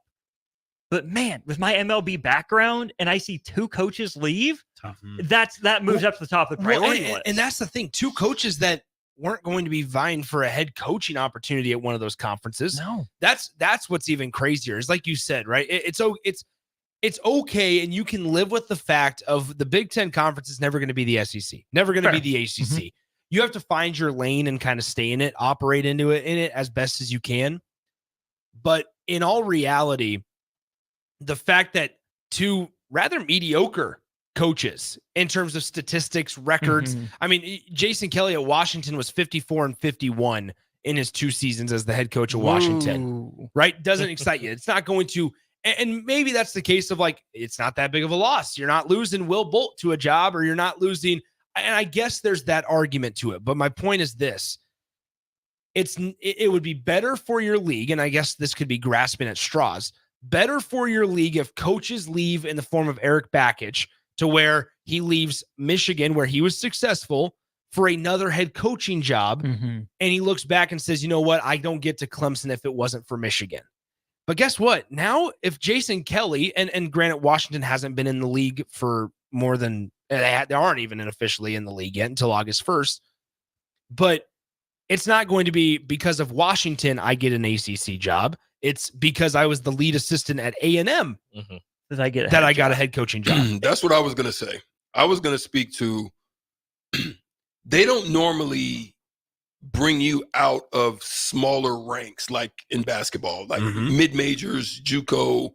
[SPEAKER 13] But man, with my MLB background and I see 2 coaches leave, that moves up to the top of the priority list.
[SPEAKER 8] And that's the thing. 2 coaches that weren't going to be vying for a head coaching opportunity at one of those conferences.
[SPEAKER 13] No.
[SPEAKER 8] That's what's even crazier. Is like you said, right? It's okay, and you can live with the fact of the Big Ten conference is never going to be the SEC, never going to be the ACC. You have to find your lane and kind of stay in it, operate in it as best as you can. But in all reality, the fact that 2 rather mediocre coaches in terms of statistics, records. I mean, Jason Kelly at Washington was 54-51 in his 2 seasons as the head coach of Washington, right? Doesn't excite you. It's not going to, and maybe that's the case of like, it's not that big of a loss. You're not losing Will Bolt to a job, or you're not losing. And I guess there's that argument to it. But my point is this. It would be better for your league, and I guess this could be grasping at straws, better for your league if coaches leave in the form of Eric Bakich, to where he leaves Michigan, where he was successful, for another head coaching job. And he looks back and says, you know what? I don't get to Clemson if it wasn't for Michigan. But guess what? Now, if Jason Kelly, and granted, Washington hasn't been in the league for more than, they aren't even officially in the league yet until August 1st. But it's not going to be because of Washington I get an ACC job. It's because I was the lead assistant at A&M that I got a head coaching job.
[SPEAKER 22] That's what I was going to say. I was going to speak to, they don't normally bring you out of smaller ranks like in basketball, like mid-majors, JUCO.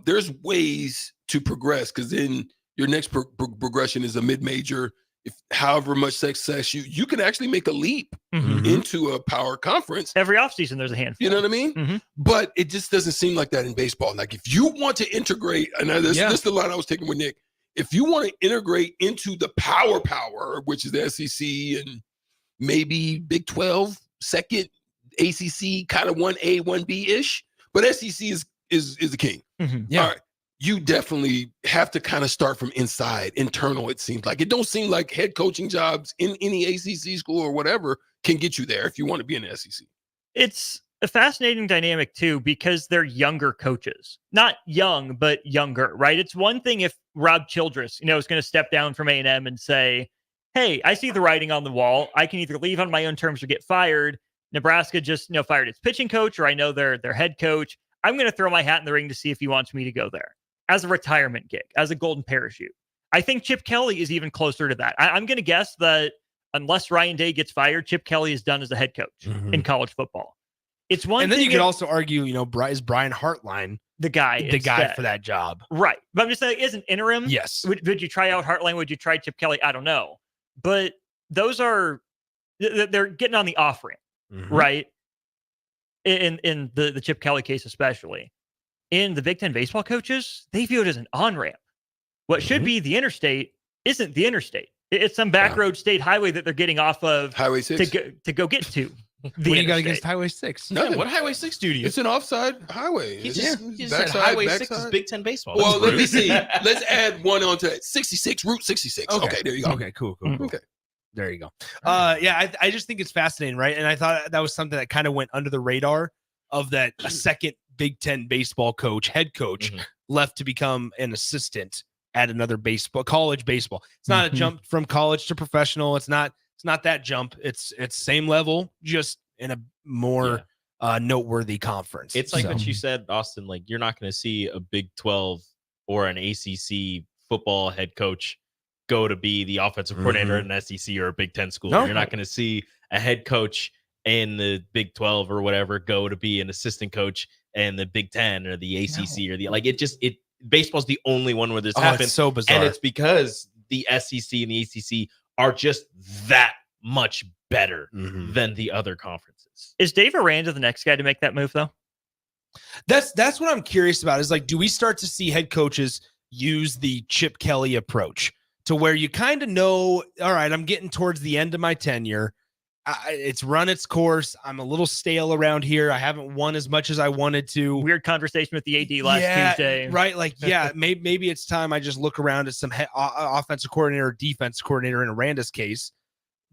[SPEAKER 22] There's ways to progress, because then your next progression is a mid-major. If however much success you can actually make a leap into a power conference.
[SPEAKER 13] Every offseason there's a handful.
[SPEAKER 22] You know what I mean? But it just doesn't seem like that in baseball. Like if you want to integrate, and this is the line I was taking with Nick. If you want to integrate into the power, which is the SEC and maybe Big 12, second ACC, kind of 1A, 1B-ish, but SEC is the king.
[SPEAKER 8] Yeah.
[SPEAKER 22] All right. You definitely have to kind of start from internal, it seems like. It don't seem like head coaching jobs in any ACC school or whatever can get you there if you want to be in the SEC.
[SPEAKER 13] It's a fascinating dynamic, too, because they're younger coaches. Not young, but younger, right? It's one thing if Rob Childress, is going to step down from A&M and say, hey, I see the writing on the wall. I can either leave on my own terms or get fired. Nebraska just fired its pitching coach, or I know their head coach. I'm going to throw my hat in the ring to see if he wants me to go there. As a retirement gig, as a golden parachute. I think Chip Kelly is even closer to that. I'm going to guess that unless Ryan Day gets fired, Chip Kelly is done as a head coach in college football. It's one
[SPEAKER 8] and then
[SPEAKER 13] thing
[SPEAKER 8] you could also argue, is Brian Hartline
[SPEAKER 13] the guy
[SPEAKER 8] for that job?
[SPEAKER 13] Right. But I'm just saying, is an interim?
[SPEAKER 8] Yes.
[SPEAKER 13] Would you try out Hartline? Would you try Chip Kelly? I don't know. But those are, they're getting on the off ramp, right? In the Chip Kelly case especially. In the Big Ten baseball coaches, they view it as an on-ramp. What should be the interstate isn't the interstate. It's some back road state highway that they're getting off of
[SPEAKER 22] Highway 6
[SPEAKER 13] to go get to.
[SPEAKER 8] What do you got against Highway 6?
[SPEAKER 22] Nothing.
[SPEAKER 17] What Highway 6 do to you?
[SPEAKER 22] It's an offside highway.
[SPEAKER 17] He just said Highway 6 is Big Ten baseball.
[SPEAKER 22] Well, let me see. Let's add one onto that. 66, Route 66. Okay, there you go.
[SPEAKER 8] Okay, cool.
[SPEAKER 22] Okay.
[SPEAKER 8] There you go. I just think it's fascinating, right? And I thought that was something that kind of went under the radar of that a second Big Ten baseball head coach left to become an assistant at another college baseball. It's not a jump from college to professional. It's not that jump. It's same level, just in a more noteworthy conference.
[SPEAKER 17] It's like what you said, Austin, like you're not going to see a Big 12 or an ACC football head coach go to be the offensive coordinator at an SEC or a Big 10 school.
[SPEAKER 8] No.
[SPEAKER 17] You're not going to see a head coach in the Big 12 or whatever go to be an assistant coach in the Big 10 or the ACC or the baseball's the only one where this happens.
[SPEAKER 8] It's so bizarre.
[SPEAKER 17] And it's because the SEC and the ACC are just that much better than the other conferences.
[SPEAKER 13] Is Dave Aranda the next guy to make that move, though?
[SPEAKER 8] That's what I'm curious about. Is like, do we start to see head coaches use the Chip Kelly approach to where you kind of know, all right, I'm getting towards the end of my tenure. It's run its course. I'm a little stale around here. I haven't won as much as I wanted to.
[SPEAKER 13] Weird conversation with the AD last Tuesday.
[SPEAKER 8] Right. Like, maybe it's time I just look around at some offensive coordinator or defensive coordinator in Aranda's case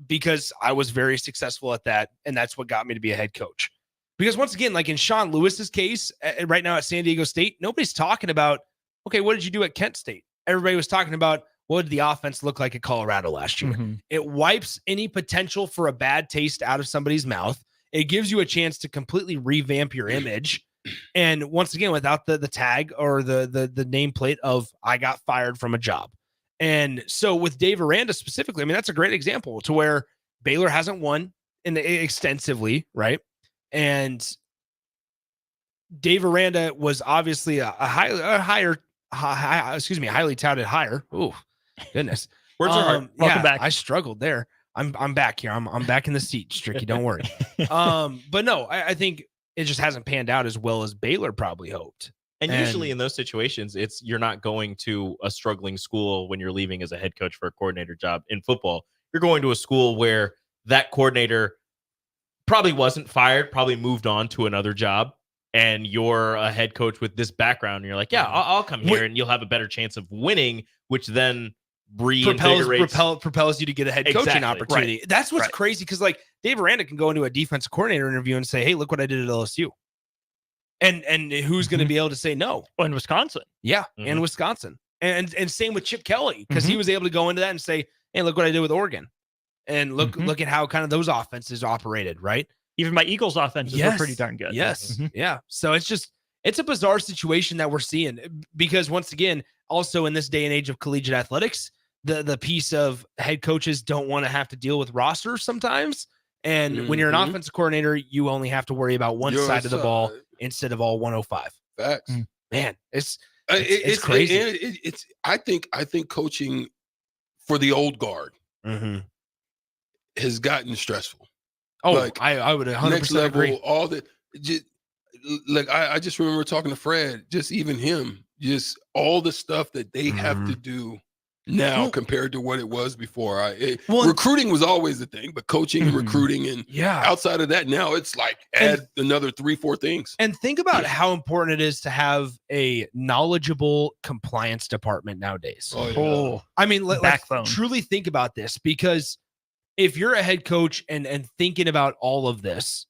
[SPEAKER 8] because I was very successful at that, and that's what got me to be a head coach. Because once again, like in Sean Lewis's case, right now at San Diego State, nobody's talking about, okay, what did you do at Kent State? Everybody was talking about, what did the offense look like at Colorado last year? It wipes any potential for a bad taste out of somebody's mouth. It gives you a chance to completely revamp your image. And once again, without the tag or the nameplate of I got fired from a job. And so with Dave Aranda specifically, I mean, that's a great example to where Baylor hasn't won extensively, right? And Dave Aranda was obviously a highly touted hire. Oh, goodness.
[SPEAKER 17] Words are hard.
[SPEAKER 13] Welcome back.
[SPEAKER 8] I struggled there. I'm back here. I'm back in the seat, Stricky. Don't worry. But no, I think it just hasn't panned out as well as Baylor probably hoped.
[SPEAKER 17] And usually in those situations, you're not going to a struggling school when you're leaving as a head coach for a coordinator job in football. You're going to a school where that coordinator probably wasn't fired, probably moved on to another job, and you're a head coach with this background, and you're like, yeah, I'll come here, and you'll have a better chance of winning, which then
[SPEAKER 8] propels you to get a head coaching opportunity. Right. That's what's crazy, because like Dave Aranda can go into a defensive coordinator interview and say, hey, look what I did at LSU. And who's going to be able to say no?
[SPEAKER 13] Well, in Wisconsin.
[SPEAKER 8] Yeah, in Wisconsin. And same with Chip Kelly, because he was able to go into that and say, hey, look what I did with Oregon. And look at how kind of those offenses operated, right?
[SPEAKER 13] Even my Eagles offenses were pretty darn good.
[SPEAKER 8] Yes. Yeah. So it's a bizarre situation that we're seeing, because once again, also in this day and age of collegiate athletics, the piece of head coaches don't want to have to deal with rosters sometimes. And when you're an offensive coordinator, you only have to worry about one side of the ball instead of all 105.
[SPEAKER 22] Facts.
[SPEAKER 8] Man, it's crazy.
[SPEAKER 22] I think coaching for the old guard has gotten stressful.
[SPEAKER 8] Oh, like, I would 100%
[SPEAKER 22] next level,
[SPEAKER 8] agree.
[SPEAKER 22] All the like I just remember talking to Fred, just even him, just all the stuff that they have to do now compared to what it was before. Recruiting was always the thing, but coaching and recruiting and outside of that, now it's like add another 3-4 things.
[SPEAKER 8] And think about how important it is to have a knowledgeable compliance department nowadays. I mean, let's truly think about this, because if you're a head coach and thinking about all of this,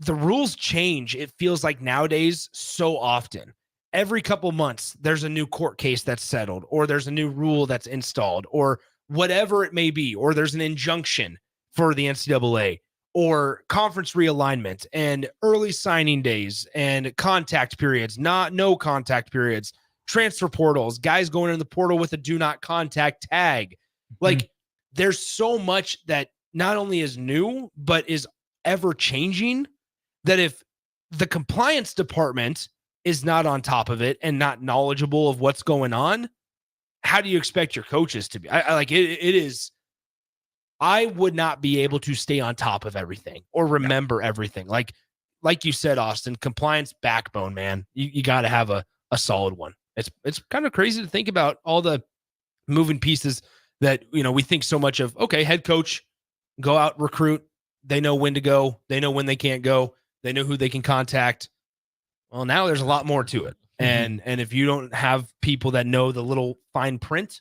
[SPEAKER 8] the rules change. It feels like nowadays so often. Every couple months, there's a new court case that's settled, or there's a new rule that's installed, or whatever it may be, or there's an injunction for the NCAA, or conference realignment, and early signing days, and contact periods, no contact periods, transfer portals, guys going in the portal with a do not contact tag. Like, there's so much that not only is new, but is ever changing, that if the compliance department is not on top of it and not knowledgeable of what's going on, how do you expect your coaches to be? I would not be able to stay on top of everything or remember everything. Like you said, Austin, compliance backbone, man. You got to have a solid one. It's kind of crazy to think about all the moving pieces that, we think so much of. Okay, head coach, go out, recruit. They know when to go. They know when they can't go. They know who they can contact. Well, now there's a lot more to it. And if you don't have people that know the little fine print,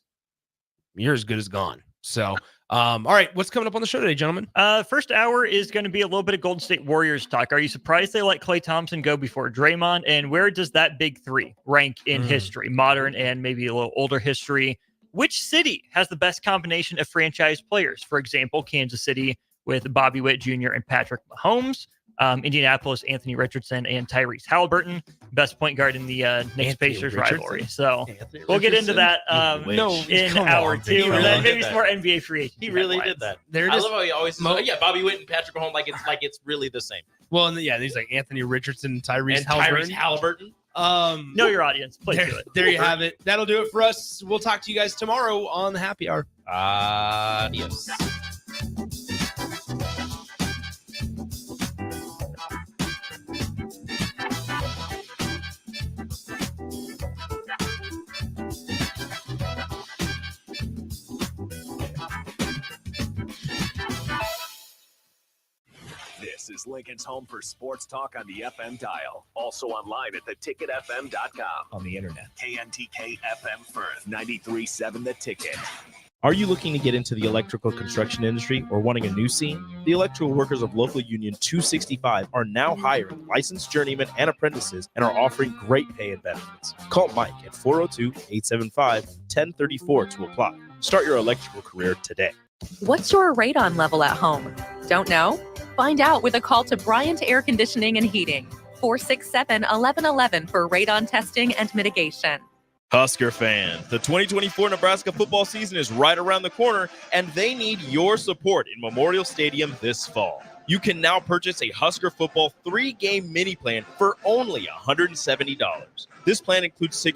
[SPEAKER 8] you're as good as gone. So, all right, what's coming up on the show today, gentlemen?
[SPEAKER 13] First hour is going to be a little bit of Golden State Warriors talk. Are you surprised they let Klay Thompson go before Draymond? And where does that big three rank in history, modern and maybe a little older history? Which city has the best combination of franchise players? For example, Kansas City with Bobby Witt Jr. and Patrick Mahomes. Indianapolis, Anthony Richardson and Tyrese Halliburton, best point guard in the Knicks-Pacers rivalry. So we'll get into that in hour two, and then maybe some more NBA free agents.
[SPEAKER 17] He really did that. I love how he always says, Bobby Witt and Patrick Mahomes, like it's really the same.
[SPEAKER 8] Well, and he's like Anthony Richardson and Tyrese Halliburton.
[SPEAKER 13] Know your audience. Play to it.
[SPEAKER 8] There you have it. That'll do it for us. We'll talk to you guys tomorrow on the Happy Hour.
[SPEAKER 17] Adios.
[SPEAKER 5] This is Lincoln's home for sports talk on the FM dial. Also online at theticketfm.com. On the internet, KNTK FM Firth, 93.7 The Ticket.
[SPEAKER 1] Are you looking to get into the electrical construction industry or wanting a new scene? The electrical workers of local union 265 are now hiring licensed journeymen and apprentices and are offering great pay and benefits. Call Mike at 402-875-1034 to apply. Start your electrical career today.
[SPEAKER 14] What's your radon level at home? Don't know? Find out with a call to Bryant Air Conditioning and Heating, 467-1111 for radon testing and mitigation.
[SPEAKER 1] Husker fans, the 2024 Nebraska football season is right around the corner, and they need your support in Memorial Stadium this fall. You can now purchase a Husker football 3-game mini plan for only $170. This plan includes tickets